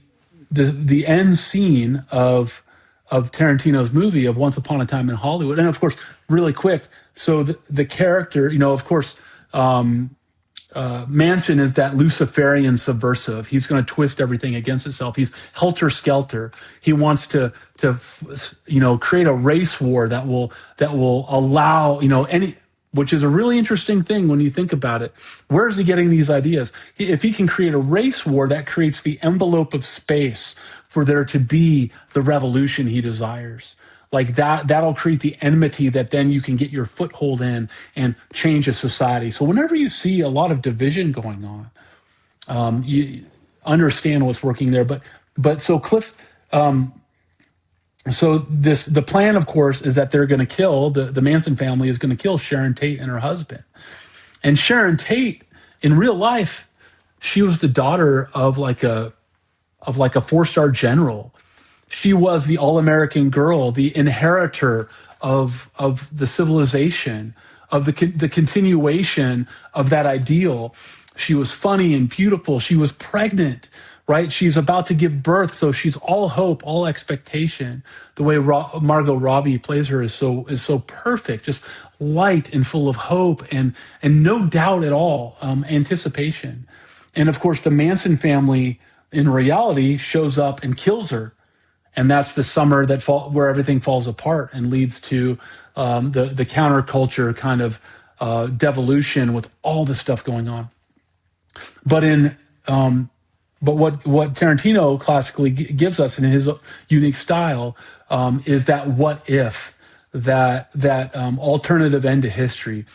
end scene of Tarantino's movie of Once Upon a Time in Hollywood, and of course, really quick, so the character, of course, Manson is that Luciferian subversive. He's going to twist everything against itself. He's helter-skelter. He wants to create a race war that will allow, which is a really interesting thing when you think about it. Where is he getting these ideas? If he can create a race war, that creates the envelope of space for there to be the revolution he desires. Like that'll create the enmity that then you can get your foothold in and change a society. So whenever you see a lot of division going on, you understand what's working there. But so Cliff So the plan, of course, is that they're going to kill the Manson family is going to kill Sharon Tate and her husband. And Sharon Tate, in real life, she was the daughter of like a 4-star general. She was the all-American girl, the inheritor of the civilization, of the continuation of that ideal. She was funny and beautiful. She was pregnant, right? She's about to give birth, so she's all hope, all expectation. The way Margot Robbie plays her is so perfect, just light and full of hope and no doubt at all, anticipation. And of course, the Manson family in reality shows up and kills her. And that's the summer where everything falls apart and leads to the counterculture kind of devolution with all this stuff going on. But what Tarantino classically gives us in his unique style is that what if, that alternative end to history.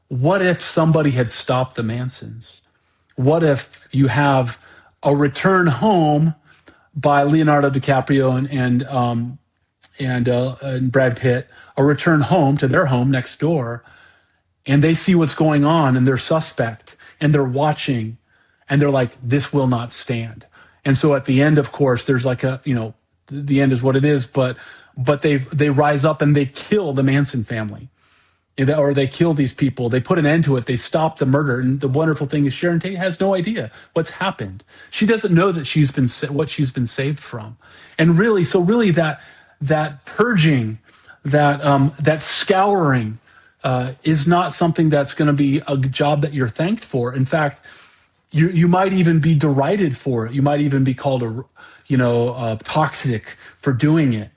What if somebody had stopped the Mansons? What if you have a return home by Leonardo DiCaprio and Brad Pitt, a return home to their home next door, and they see what's going on and they're suspect and they're watching and they're like, this will not stand. And so at the end, of course, there's like the end is what it is, but they rise up and they kill the Manson family. Or they kill these people. They put an end to it. They stop the murder. And the wonderful thing is Sharon Tate has no idea what's happened. She doesn't know that what she's been saved from. And really, that purging, that scouring is not something that's going to be a job that you're thanked for. In fact, you might even be derided for it. You might even be called toxic for doing it.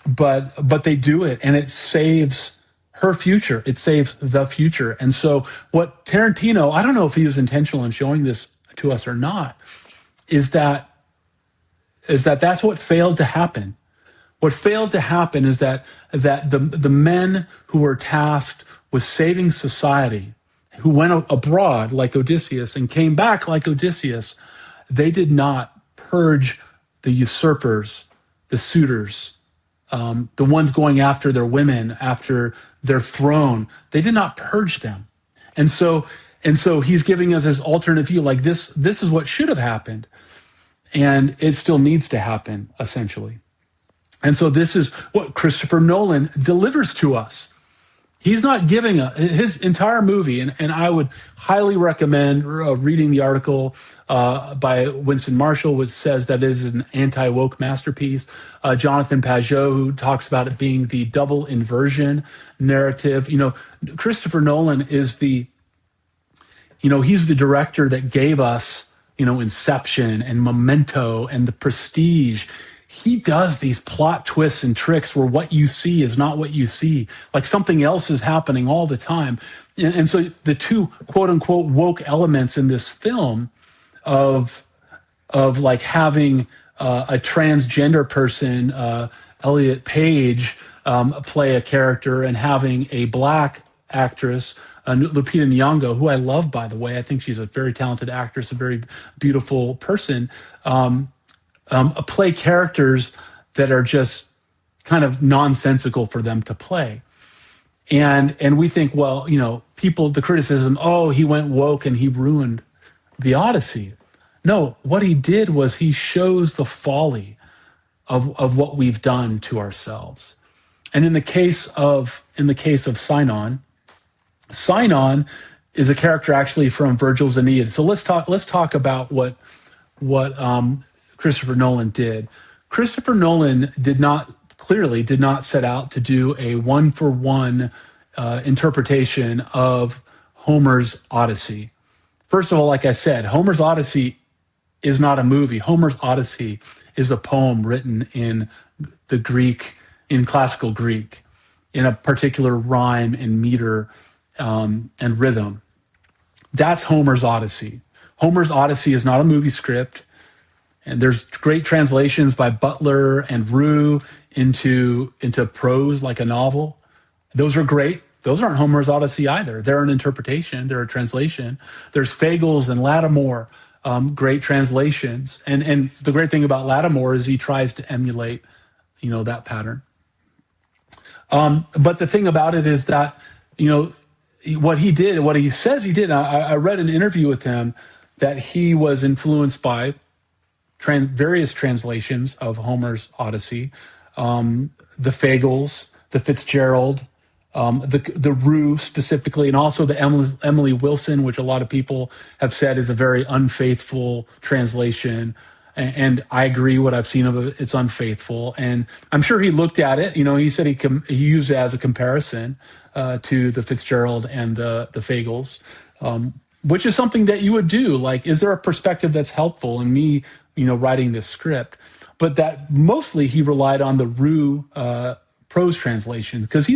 But they do it, and it saves her future. It saves the future. And so what Tarantino, I don't know if he was intentional in showing this to us or not, is that that's what failed to happen. What failed to happen is that the men who were tasked with saving society, who went abroad like Odysseus and came back like Odysseus, they did not purge the usurpers, the suitors, the ones going after their women, after their throne. They did not purge them. And so he's giving us this alternate view, like this is what should have happened. And it still needs to happen, essentially. And so this is what Christopher Nolan delivers to us. He's not giving his entire movie, and I would highly recommend reading the article by Winston Marshall, which says that it is an anti-woke masterpiece. Jonathan Pajot, who talks about it being the double inversion narrative. Christopher Nolan is he's the director that gave us, Inception and Memento and The Prestige. He does these plot twists and tricks where what you see is not what you see. Like something else is happening all the time. And so the two quote unquote woke elements in this film of like having a transgender person, Elliot Page, play a character, and having a black actress, Lupita Nyong'o, who I love, by the way. I think she's a very talented actress, a very beautiful person. Play characters that are just kind of nonsensical for them to play. And we think, well, the criticism, oh, he went woke and he ruined the Odyssey. No, what he did was he shows the folly of what we've done to ourselves. And in the case of Sinon is a character actually from Virgil's Aeneid. So let's talk about what Christopher Nolan did. Christopher Nolan did not set out to do a one-for-one interpretation of Homer's Odyssey. First of all, like I said, Homer's Odyssey is not a movie. Homer's Odyssey is a poem written in classical Greek, in a particular rhyme and meter and rhythm. That's Homer's Odyssey. Homer's Odyssey is not a movie script. And there's great translations by Butler and Rue into prose, like a novel. Those are great. Those aren't Homer's Odyssey either. They're an interpretation. They're a translation. There's Fagles and Lattimore, great translations. And the great thing about Lattimore is he tries to emulate, that pattern. But the thing about it is that, what he did, what he says he did, I read an interview with him that he was influenced by various translations of Homer's Odyssey, the Fagles, the Fitzgerald, the Rue specifically, and also the Emily Wilson, which a lot of people have said is a very unfaithful translation. And I agree. What I've seen of it, it's unfaithful. And I'm sure he looked at it. He said he used it as a comparison to the Fitzgerald and the Fagles, which is something that you would do. Like, is there a perspective that's helpful in me, writing this script? But that mostly he relied on the Rue prose translation, because he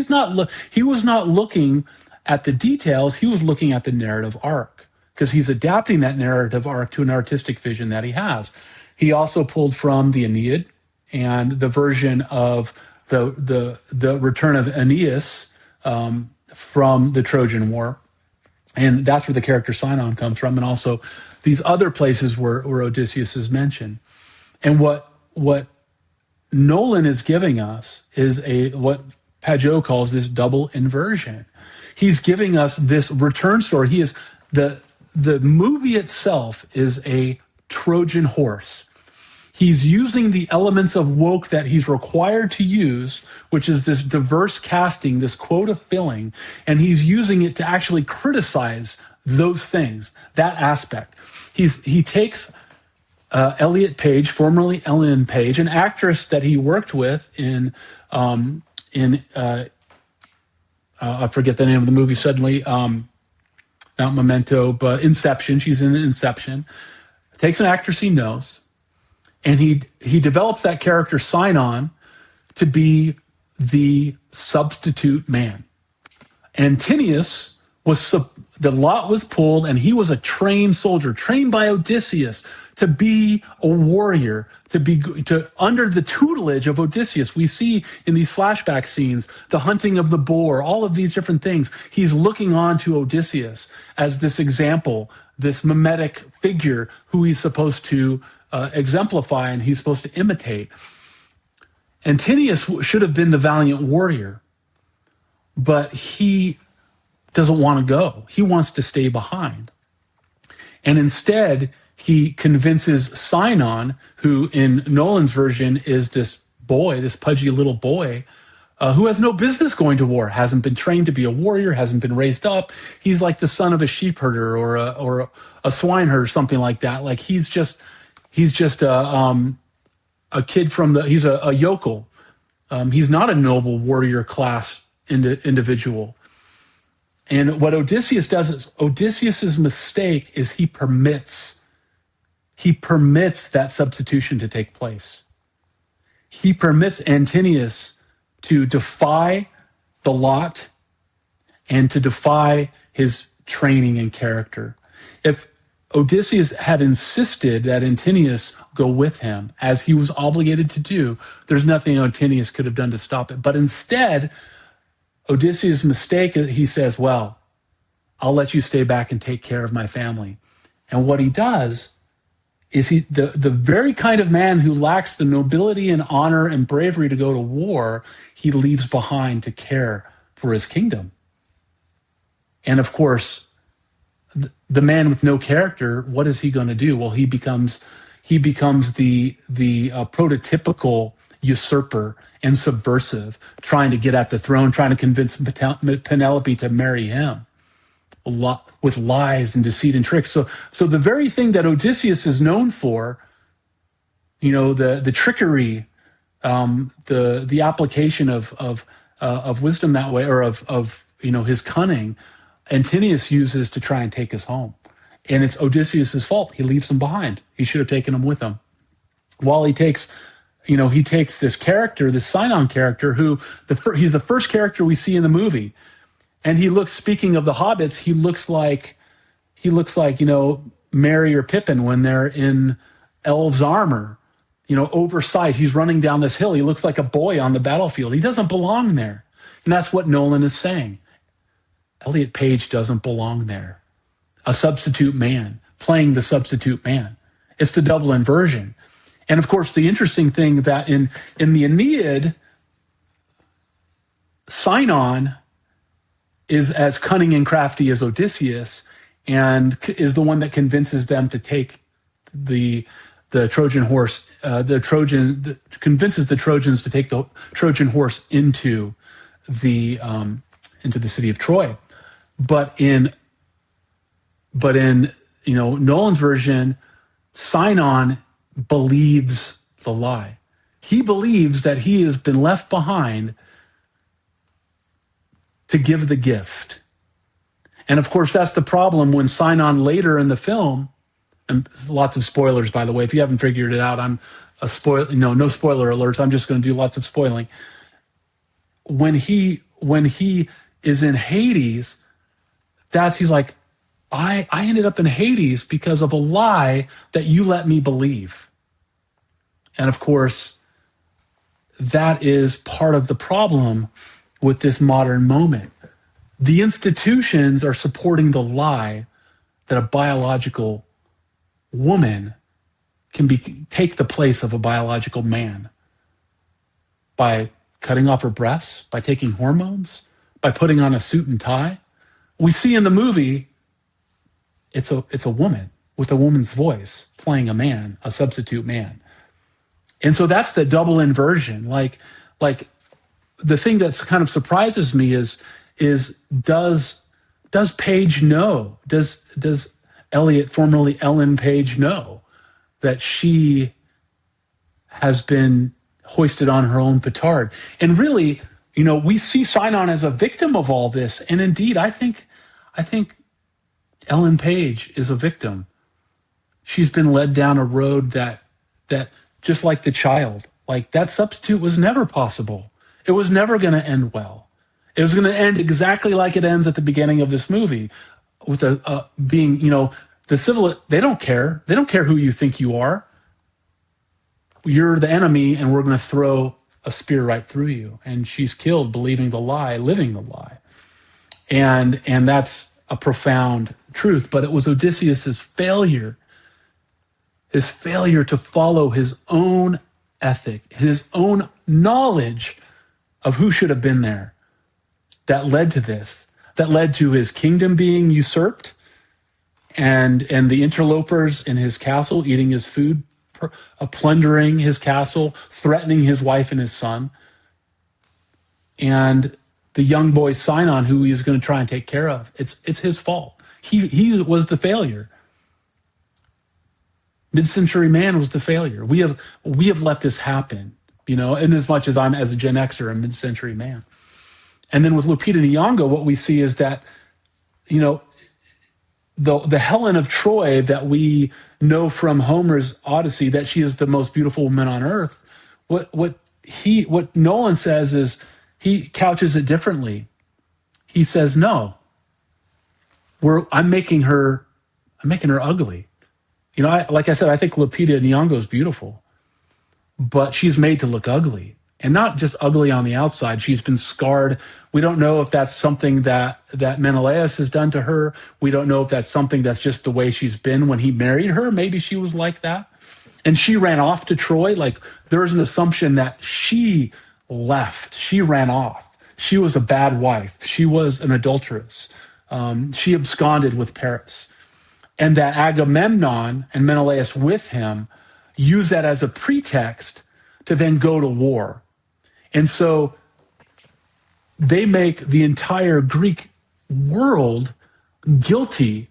was not looking at the details. He was looking at the narrative arc, because he's adapting that narrative arc to an artistic vision that he has. He also pulled from the Aeneid and the version of the return of Aeneas from the Trojan War. And that's where the character Sinon comes from, and also these other places where Odysseus is mentioned. And what Nolan is giving us is what Pageau calls this double inversion. He's giving us this return story. He is the movie itself is a Trojan horse. He's using the elements of woke that he's required to use, which is this diverse casting, this quota filling, and he's using it to actually criticize those things, that aspect. He takes Elliot Page, formerly Ellen Page, an actress that he worked with in I forget the name of the movie suddenly, not Memento, but Inception. She's in Inception. Takes an actress he knows, and he develops that character Sinon to be the substitute man. Antinius the lot was pulled, and he was a trained soldier, trained by Odysseus to be a warrior, to under the tutelage of Odysseus. We see in these flashback scenes the hunting of the boar, all of these different things. He's looking on to Odysseus as this example, this mimetic figure who he's supposed to exemplify and he's supposed to imitate. Antinius should have been the valiant warrior, but he doesn't want to go. He wants to stay behind. And instead, he convinces Sinon, who in Nolan's version is this boy, this pudgy little boy, who has no business going to war, hasn't been trained to be a warrior, hasn't been raised up. He's like the son of a sheep herder or a swineherd or something like that. Like he's just a kid he's a yokel. He's not a noble warrior class individual. And what Odysseus does is, Odysseus's mistake is he permits that substitution to take place. He permits Antinius to defy the lot and to defy his training and character. If Odysseus had insisted that Antinius go with him, as he was obligated to do, there's nothing Antinius could have done to stop it. But instead, Odysseus' mistake, he says, well, I'll let you stay back and take care of my family. And what he does is the very kind of man who lacks the nobility and honor and bravery to go to war, he leaves behind to care for his kingdom. And of course, the man with no character, what is he going to do? Well, he becomes the prototypical usurper and subversive, trying to get at the throne, trying to convince Penelope to marry him with lies and deceit and tricks. So the very thing that Odysseus is known for, the trickery, the application of wisdom that way, or of his cunning, Antinius uses to try and take us home. And it's Odysseus' fault. He leaves him behind. He should have taken him with him. While he takes this character, this Sinon character, who he's the first character we see in the movie. And speaking of the hobbits, he looks like Merry or Pippin when they're in elves' armor, oversized. He's running down this hill. He looks like a boy on the battlefield. He doesn't belong there. And that's what Nolan is saying. Elliot Page doesn't belong there. A substitute man, playing the substitute man. It's the double inversion. And of course, the interesting thing that in the Aeneid, Sinon is as cunning and crafty as Odysseus, and is the one that convinces them to take the Trojan horse. Convinces the Trojans to take the Trojan horse the into the city of Troy. But in Nolan's version, Sinon believes the lie. He believes that he has been left behind to give the gift. And of course, that's the problem when Sinon later in the film, and lots of spoilers, by the way, if you haven't figured it out, I'm a no spoiler alerts. I'm just going to do lots of spoiling. When he is in Hades, he's like, I ended up in Hades because of a lie that you let me believe. And of course, that is part of the problem with this modern moment. The institutions are supporting the lie that a biological woman can take the place of a biological man by cutting off her breasts, by taking hormones, by putting on a suit and tie. We see in the movie, it's a woman with a woman's voice playing a man, a substitute man. And so that's the double inversion. Like the thing that's kind of surprises me is does Paige know? Does Elliot, formerly Ellen Page, know that she has been hoisted on her own petard? And really, we see Sinon as a victim of all this. And indeed, I think Ellen Page is a victim. She's been led down a road that just like the child, like that substitute was never possible. It was never going to end well. It was going to end exactly like it ends at the beginning of this movie, with being, the civil. They don't care. They don't care who you think you are. You're the enemy, and we're going to throw a spear right through you. And she's killed, believing the lie, living the lie. And that's a profound truth. But it was Odysseus's failure to follow his own ethic, his own knowledge of who should have been there, that led to this, that led to his kingdom being usurped, and the interlopers in his castle eating his food, plundering his castle, threatening his wife and his son, and the young boy Sinon, who he is going to try and take care of. It's his fault. He was the failure. Mid-century man was the failure. We have let this happen, in as much as I'm, as a Gen Xer, a mid-century man. And then with Lupita Nyong'o, what we see is that, the Helen of Troy that we know from Homer's Odyssey, that she is the most beautiful woman on earth. What Nolan says is, he couches it differently. He says, no, I'm making her ugly. Like I said, I think Lupita Nyong'o is beautiful, but she's made to look ugly. And not just ugly on the outside. She's been scarred. We don't know if that's something that Menelaus has done to her. We don't know if that's something that's just the way she's been when he married her. Maybe she was like that. And she ran off to Troy. Like, there's an assumption that she left. She ran off. She was a bad wife. She was an adulteress. She absconded with Paris. And that Agamemnon and Menelaus with him use that as a pretext to then go to war. And so they make the entire Greek world guilty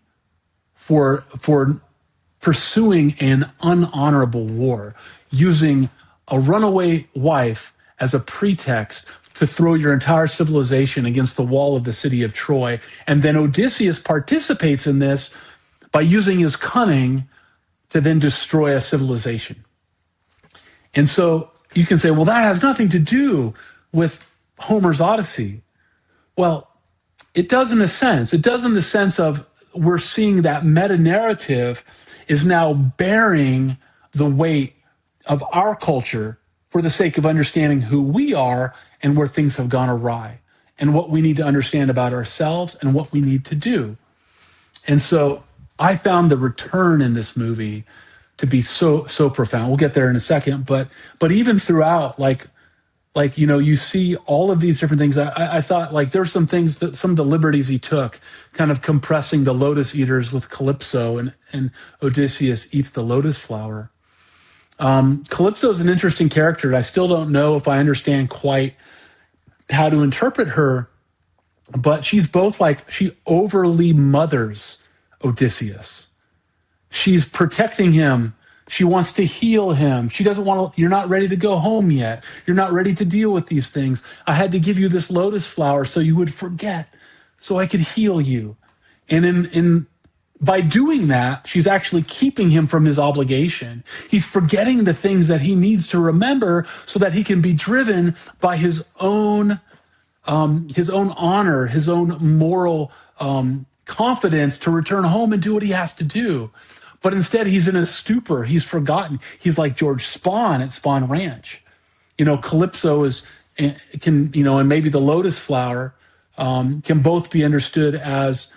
for pursuing an unhonorable war, using a runaway wife as a pretext to throw your entire civilization against the wall of the city of Troy. And then Odysseus participates in this by using his cunning to then destroy a civilization. And so you can say, well, that has nothing to do with Homer's Odyssey. Well, it does in a sense. It does in the sense of we're seeing that meta-narrative is now bearing the weight of our culture for the sake of understanding who we are and where things have gone awry, and what we need to understand about ourselves and what we need to do. And so I found the return in this movie to be so profound. We'll get there in a second, but even throughout, you see all of these different things. I thought like there's some things that some of the liberties he took, kind of compressing the lotus eaters with Calypso, and Odysseus eats the lotus flower. Calypso is an interesting character. I still don't know if I understand quite how to interpret her, but she's both like, she overly mothers Odysseus. She's protecting him. She wants to heal him. She doesn't want to, you're not ready to go home yet. You're not ready to deal with these things. I had to give you this lotus flower so you would forget, so I could heal you. And by doing that, she's actually keeping him from his obligation. He's forgetting the things that he needs to remember so that he can be driven by his own honor, his own moral confidence to return home and do what he has to do. But instead, he's in a stupor. He's forgotten. He's like George Spahn at Spahn Ranch. Calypso and maybe the lotus flower can both be understood as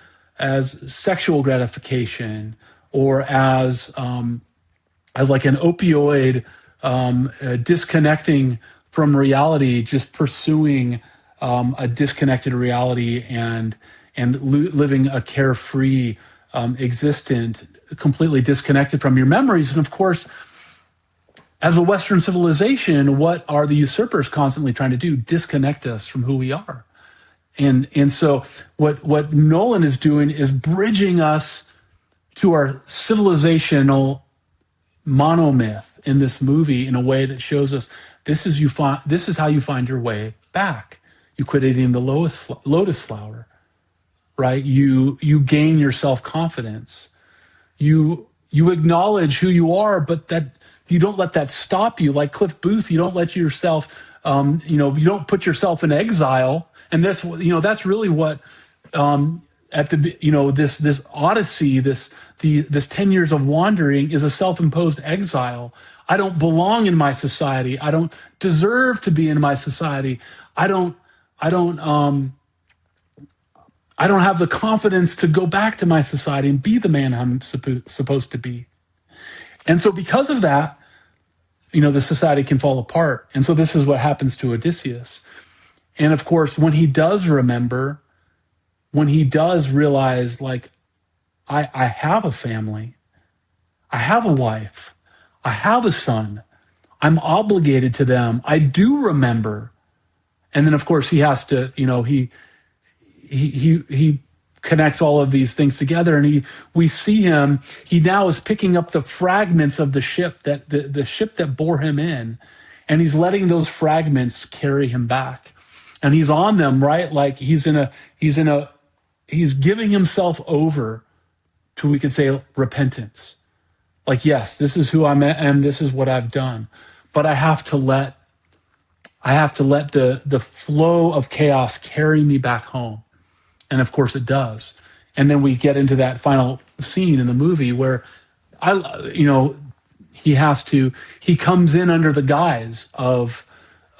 sexual gratification, or as like an opioid, disconnecting from reality, just pursuing a disconnected reality and living a carefree existence, completely disconnected from your memories. And of course, as a Western civilization, what are the usurpers constantly trying to do? Disconnect us from who we are. And so what Nolan is doing is bridging us to our civilizational monomyth in this movie in a way that shows us this is how you find your way back. You quit eating the lotus flower, right? You gain your self-confidence. You acknowledge who you are, but that you don't let that stop you. Like Cliff Booth, you don't let yourself, you don't put yourself in exile. And that's really what at the this Odyssey, this 10 years of wandering is a self-imposed exile. I don't belong in my society. I don't deserve to be in my society. I don't have the confidence to go back to my society and be the man I'm supposed to be. And so because of that, the society can fall apart. And so this is what happens to Odysseus. And of course, when he does remember, when he does realize, like, I have a family, I have a wife, I have a son, I'm obligated to them, I do remember. And then of course he has to, he connects all of these things together, and we see him, he now is picking up the fragments of the ship that the ship that bore him in, and he's letting those fragments carry him back. And he's on them, right? Like he's giving himself over to, we could say, repentance. Like, yes, this is who I am and this is what I've done. But I have to let the flow of chaos carry me back home. And of course it does. And then we get into that final scene in the movie where he comes in under the guise of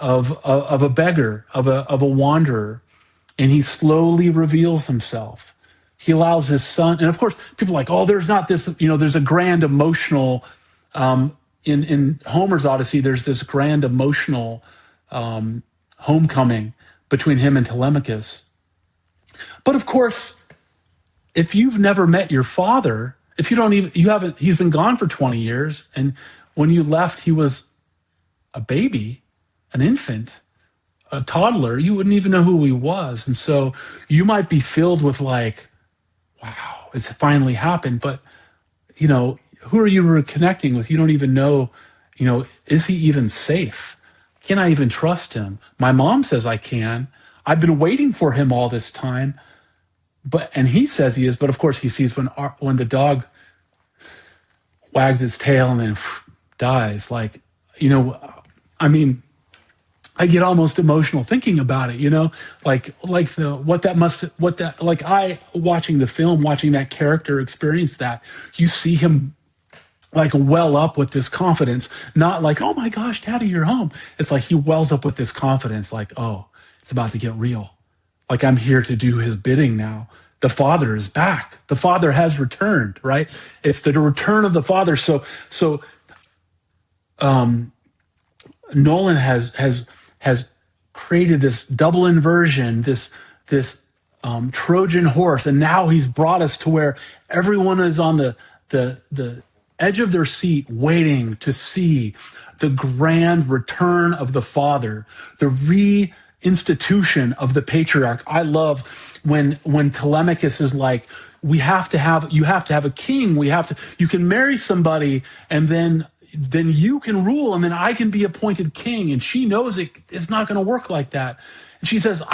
a beggar, of a wanderer, and he slowly reveals himself. He allows his son, and of course, people are like, oh, there's not this, there's a grand emotional, in Homer's Odyssey, there's this grand emotional homecoming between him and Telemachus. But of course, if you've never met your father, he's been gone for 20 years, and when you left, he was a baby, an infant, a toddler, you wouldn't even know who he was. And so you might be filled with like, wow, it's finally happened. But, who are you reconnecting with? You don't even know, is he even safe? Can I even trust him? My mom says I can. I've been waiting for him all this time. And he says he is, but of course he sees when the dog wags its tail and then dies. Like, I get almost emotional thinking about it, watching the film, watching that character experience that, you see him like well up with this confidence, not like, oh my gosh, Daddy, you're home. It's like he wells up with this confidence, like, oh, it's about to get real. Like I'm here to do his bidding now. The Father is back. The Father has returned, right? It's the return of the Father. So Nolan has created this double inversion, this Trojan horse, and now he's brought us to where everyone is on the edge of their seat, waiting to see the grand return of the Father, the reinstitution of the patriarch. I love when Telemachus is like, you have to have a king. You can marry somebody, and then you can rule, and then I can be appointed king. And she knows it's not going to work like that. And she says,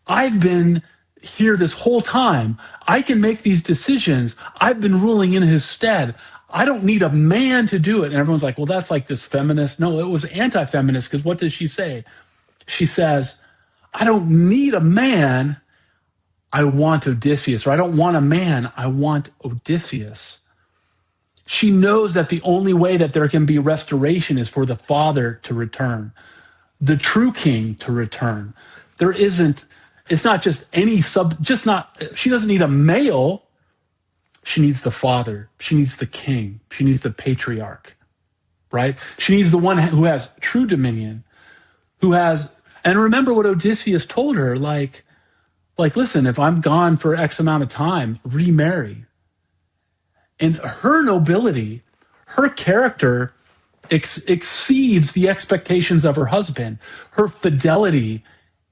I've been here this whole time. I can make these decisions. I've been ruling in his stead. I don't need a man to do it. And everyone's like, well, that's like this feminist. No, it was anti-feminist, because what does she say? She says, I don't need a man. I want Odysseus. Or I don't want a man. I want Odysseus. She knows that the only way that there can be restoration is for the Father to return, the true king to return. It's not just she doesn't need a male. She needs the Father. She needs the king. She needs the patriarch, right? She needs the one who has true dominion, and remember what Odysseus told her, like, listen, if I'm gone for X amount of time, remarry. And her nobility, her character exceeds the expectations of her husband. Her fidelity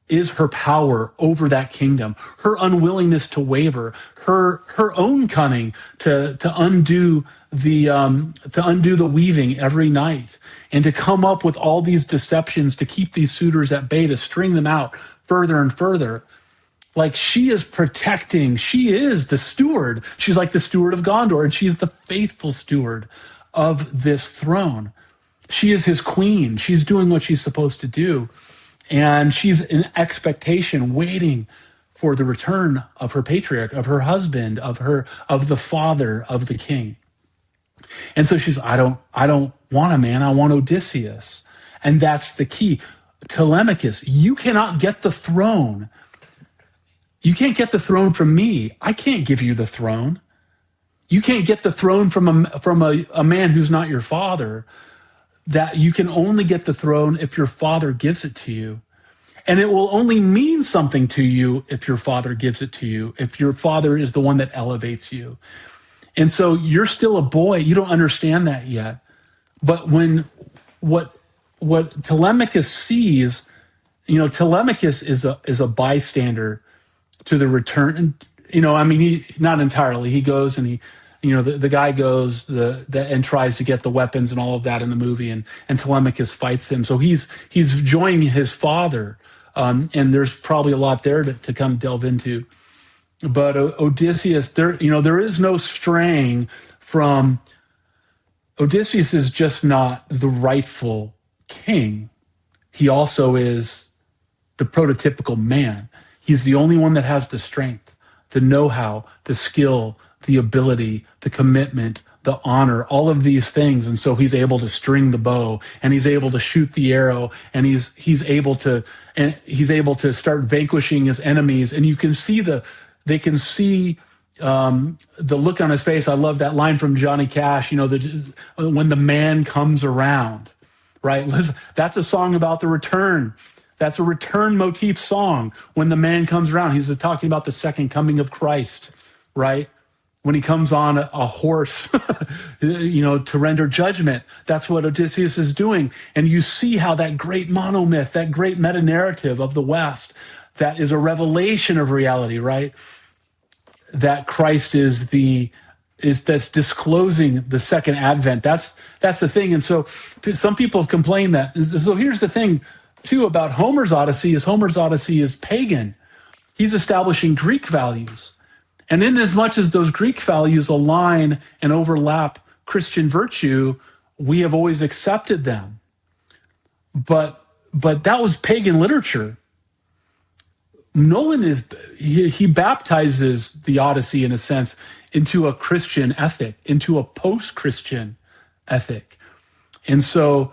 is her power over that kingdom. Her unwillingness to waver, her own cunning to undo the weaving every night, and to come up with all these deceptions to keep these suitors at bay, to string them out further and further. Like, she is protecting, she is the steward. She's like the steward of Gondor, and she is the faithful steward of this throne. She is his queen. She's doing what she's supposed to do. And she's in expectation, waiting for the return of her patriarch, of her husband, of the father of the king. And so she's, I don't want a man, I want Odysseus. And that's the key. Telemachus, you cannot get the throne. You can't get the throne from me. I can't give you the throne. You can't get the throne from a man who's not your father. That you can only get the throne if your father gives it to you. And it will only mean something to you if your father gives it to you, if your father is the one that elevates you. And so you're still a boy. You don't understand that yet. But what Telemachus sees, Telemachus is a bystander to the return. He not entirely. He goes and the guy goes and tries to get the weapons and all of that in the movie, and Telemachus fights him. So he's joining his father, and there's probably a lot there to come delve into. But Odysseus, there is no straying from. Odysseus is just not the rightful king. He also is the prototypical man. He's the only one that has the strength, the know-how, the skill, the ability, the commitment, the honor, all of these things. And so he's able to string the bow, and he's able to shoot the arrow, and he's able to start vanquishing his enemies. And you can see the look on his face. I love that line from Johnny Cash, when the man comes around, right? That's a song about the return. That's a return motif song. When the man comes around, he's talking about the second coming of Christ, right? When he comes on a horse, to render judgment. That's what Odysseus is doing. And you see how that great monomyth, that great meta-narrative of the West, that is a revelation of reality, right? That Christ that's disclosing the second advent. That's the thing. And so some people have complained that. So here's the thing, too, about Homer's Odyssey is pagan. He's establishing Greek values. And in as much as those Greek values align and overlap Christian virtue, we have always accepted them. But that was pagan literature. Nolan he baptizes the Odyssey, in a sense, into a Christian ethic, into a post-Christian ethic. And so,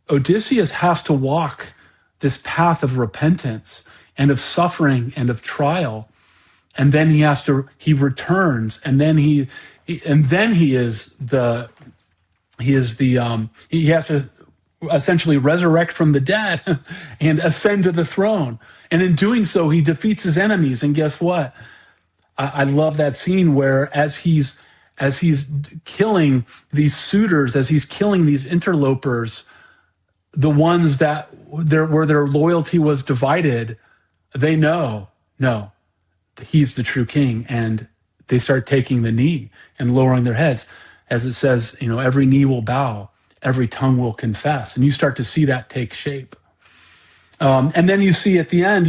Odysseus has to walk this path of repentance. and of suffering and of trial. And then he returns, and then he has to essentially resurrect from the dead and ascend to the throne. And in doing so, he defeats his enemies. And guess what? I love that scene where as he's killing these suitors, as he's killing these interlopers, the ones where their loyalty was divided, they know, no, he's the true king. And they start taking the knee and lowering their heads. As it says, every knee will bow, every tongue will confess. And you start to see that take shape. And then you see at the end,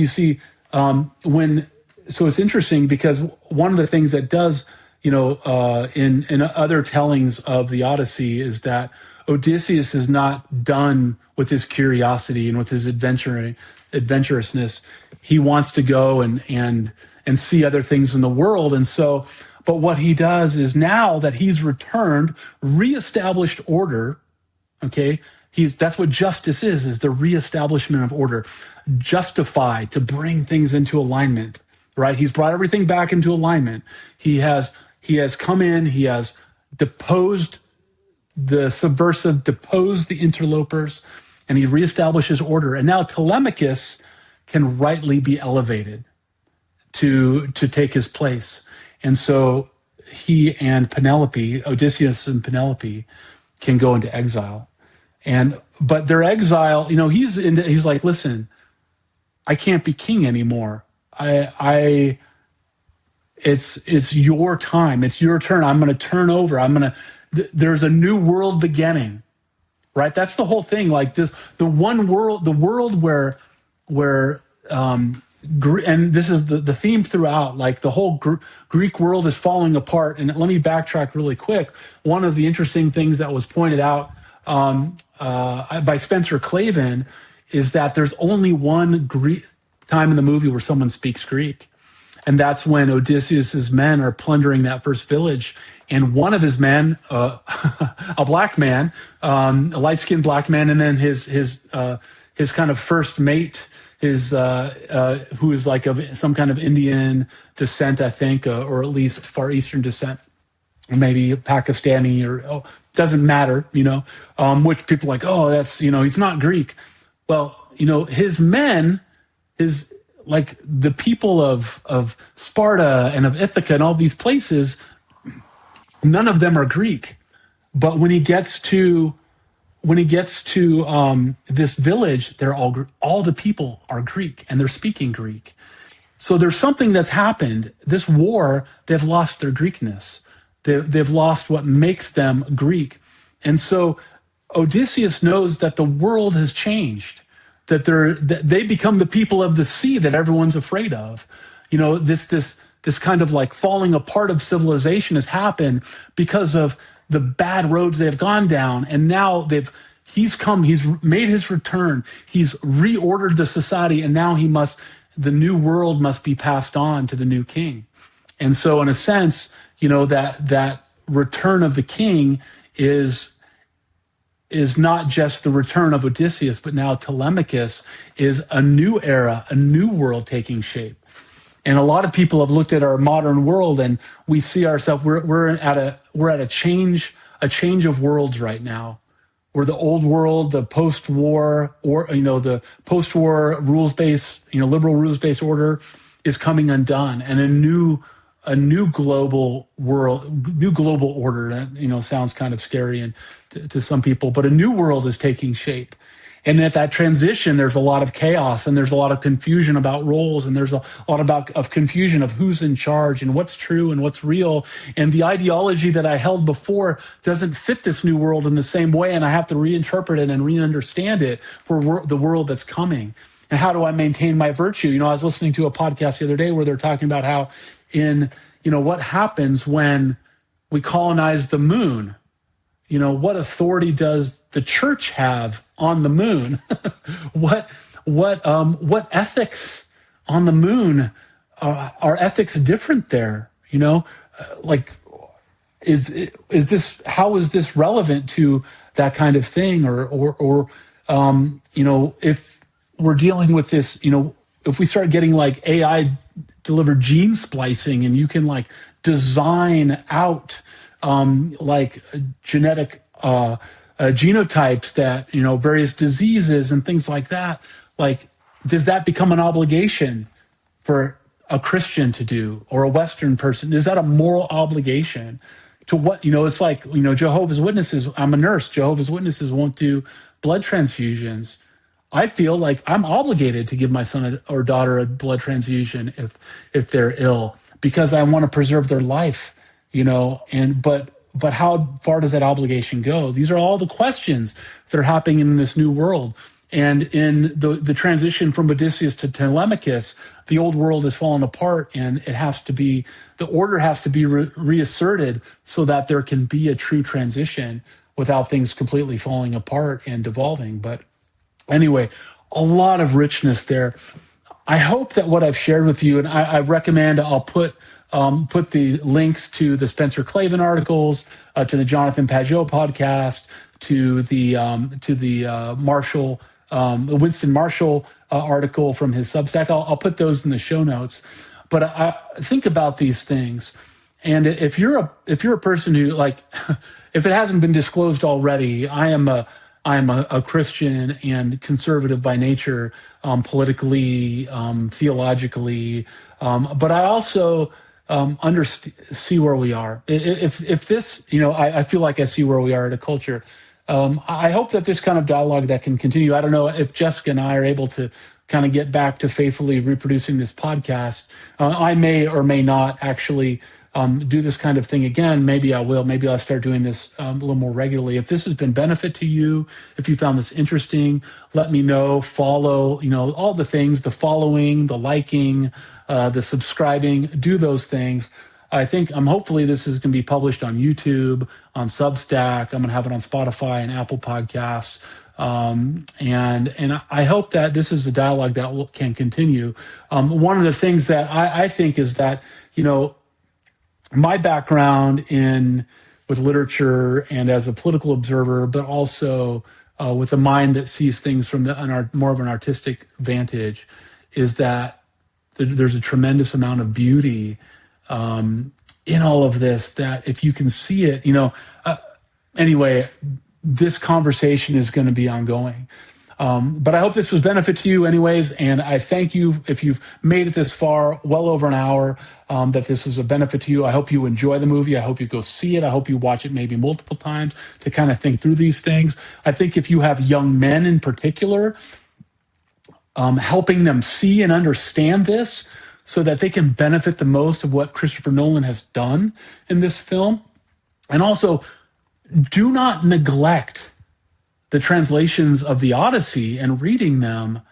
so it's interesting because one of the things that does, in other tellings of the Odyssey is that Odysseus is not done with his curiosity and with his adventurousness. He wants to go and see other things in the world. And so, but what he does is now that he's returned, reestablished order, okay? That's what justice is the reestablishment of order. Justify, to bring things into alignment, right? He's brought everything back into alignment. He has come in, he has deposed the subversive, deposed the interlopers, and he reestablishes order. And now Telemachus can rightly be elevated to take his place. And so he and Penelope, Odysseus and Penelope, can go into exile. But their exile, he's like, listen, I can't be king anymore. It's your time. It's your turn. I'm going to turn over. There's a new world beginning, right? That's the whole thing. Like this, the world where and this is the theme throughout, like the whole Greek world is falling apart. And let me backtrack really quick. One of the interesting things that was pointed out by Spencer Clavin is that there's only one Greek time in the movie where someone speaks Greek. And that's when Odysseus's men are plundering that first village. And one of his men, a black man, a light-skinned black man, and then his kind of first mate, who is like of some kind of Indian descent, I think, or at least Far Eastern descent, or maybe Pakistani, or doesn't matter, which people are like, oh, that's, he's not Greek. Well, his men, like the people of Sparta and of Ithaca and all these places, none of them are Greek. But when he gets to this village, they're all the people are Greek and they're speaking Greek. So there's something that's happened. This war, they've lost their Greekness. They've lost what makes them Greek. And so Odysseus knows that the world has changed, that they become the people of the sea that everyone's afraid of. This kind of like falling apart of civilization has happened because of the bad roads they've gone down. And now he's made his return. He's reordered the society, and now the new world must be passed on to the new king. And so in a sense, that return of the king is not just the return of Odysseus, but now Telemachus is a new era, a new world taking shape. And a lot of people have looked at our modern world, and we see ourselves, we're at a change of worlds right now. Where the old world, the post-war, or the post-war rules-based, liberal rules-based order is coming undone, and a new global world, new global order that sounds kind of scary and to some people, but a new world is taking shape. And at that transition, there's a lot of chaos, and there's a lot of confusion about roles, and there's a lot of confusion of who's in charge and what's true and what's real. And the ideology that I held before doesn't fit this new world in the same way, and I have to reinterpret it and re-understand it for the world that's coming. And how do I maintain my virtue? I was listening to a podcast the other day where they're talking about how what happens when we colonize the moon. What authority does the church have on the moon? What ethics on the moon? Are ethics different there? How is this relevant to that kind of thing? Or if we're dealing with this, if we start getting like AI delivered gene splicing, and you can like design out like genetic genotypes that, various diseases and things like that, like, does that become an obligation for a Christian to do, or a Western person? Is that a moral obligation to what, it's like, Jehovah's Witnesses, I'm a nurse, Jehovah's Witnesses won't do blood transfusions. I feel like I'm obligated to give my son or daughter a blood transfusion if they're ill, because I want to preserve their life, but how far does that obligation go? These are all the questions that are happening in this new world. And in the transition from Odysseus to Telemachus, the old world has fallen apart, and the order has to be reasserted so that there can be a true transition without things completely falling apart and devolving. But anyway, a lot of richness there. I hope that what I've shared with you, and I recommend I'll put the links to the Spencer Clavin articles, to the Jonathan Pageau podcast, to the Winston Marshall article from his Substack. I'll put those in the show notes. But I think about these things, and if you're a person who, like, if it hasn't been disclosed already, I am a Christian and conservative by nature, politically, theologically, but I also see where we are. If this, I feel like I see where we are at a culture. I hope that this kind of dialogue that can continue. I don't know if Jessica and I are able to kind of get back to faithfully reproducing this podcast. I may or may not actually do this kind of thing again. Maybe I will. Maybe I'll start doing this a little more regularly. If this has been benefit to you, if you found this interesting, let me know. Follow, all the things, the following, the liking, the subscribing, do those things. Hopefully this is going to be published on YouTube, on Substack. I'm going to have it on Spotify and Apple Podcasts. And I hope that this is a dialogue that can continue. One of the things that I think is that, my background with literature and as a political observer, but also with a mind that sees things from more of an artistic vantage, is that there's a tremendous amount of beauty in all of this, that if you can see it, anyway, this conversation is going to be ongoing. But I hope this was benefit to you anyways, and I thank you if you've made it this far, well over an hour, that this was a benefit to you. I hope you enjoy the movie. I hope you go see it. I hope you watch it maybe multiple times to kind of think through these things. I think if you have young men in particular, helping them see and understand this so that they can benefit the most of what Christopher Nolan has done in this film. And also, do not neglect the translations of the Odyssey and reading them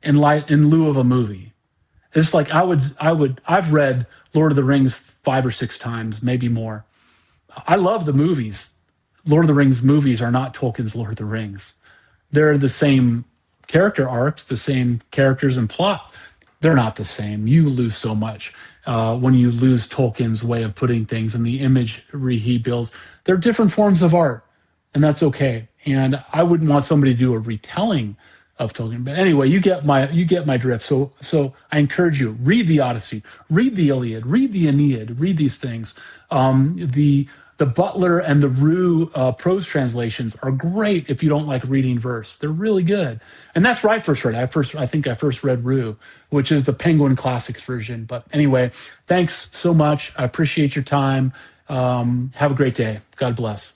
in lieu of a movie. It's like I've read Lord of the Rings 5 or 6 times, maybe more. I love the movies. Lord of the Rings movies are not Tolkien's Lord of the Rings. They're the same character arcs, the same characters and plot. They're not the same. You lose so much when you lose Tolkien's way of putting things and the imagery he builds. They're different forms of art, and that's okay. And I wouldn't want somebody to do a retelling of Tolkien. But anyway, you get my drift. So I encourage you, read the Odyssey, read the Iliad, read the Aeneid, read these things. The Butler and the Rue prose translations are great if you don't like reading verse. They're really good. And that's where I first read. I think I first read Rue, which is the Penguin Classics version. But anyway, thanks so much. I appreciate your time. Have a great day. God bless.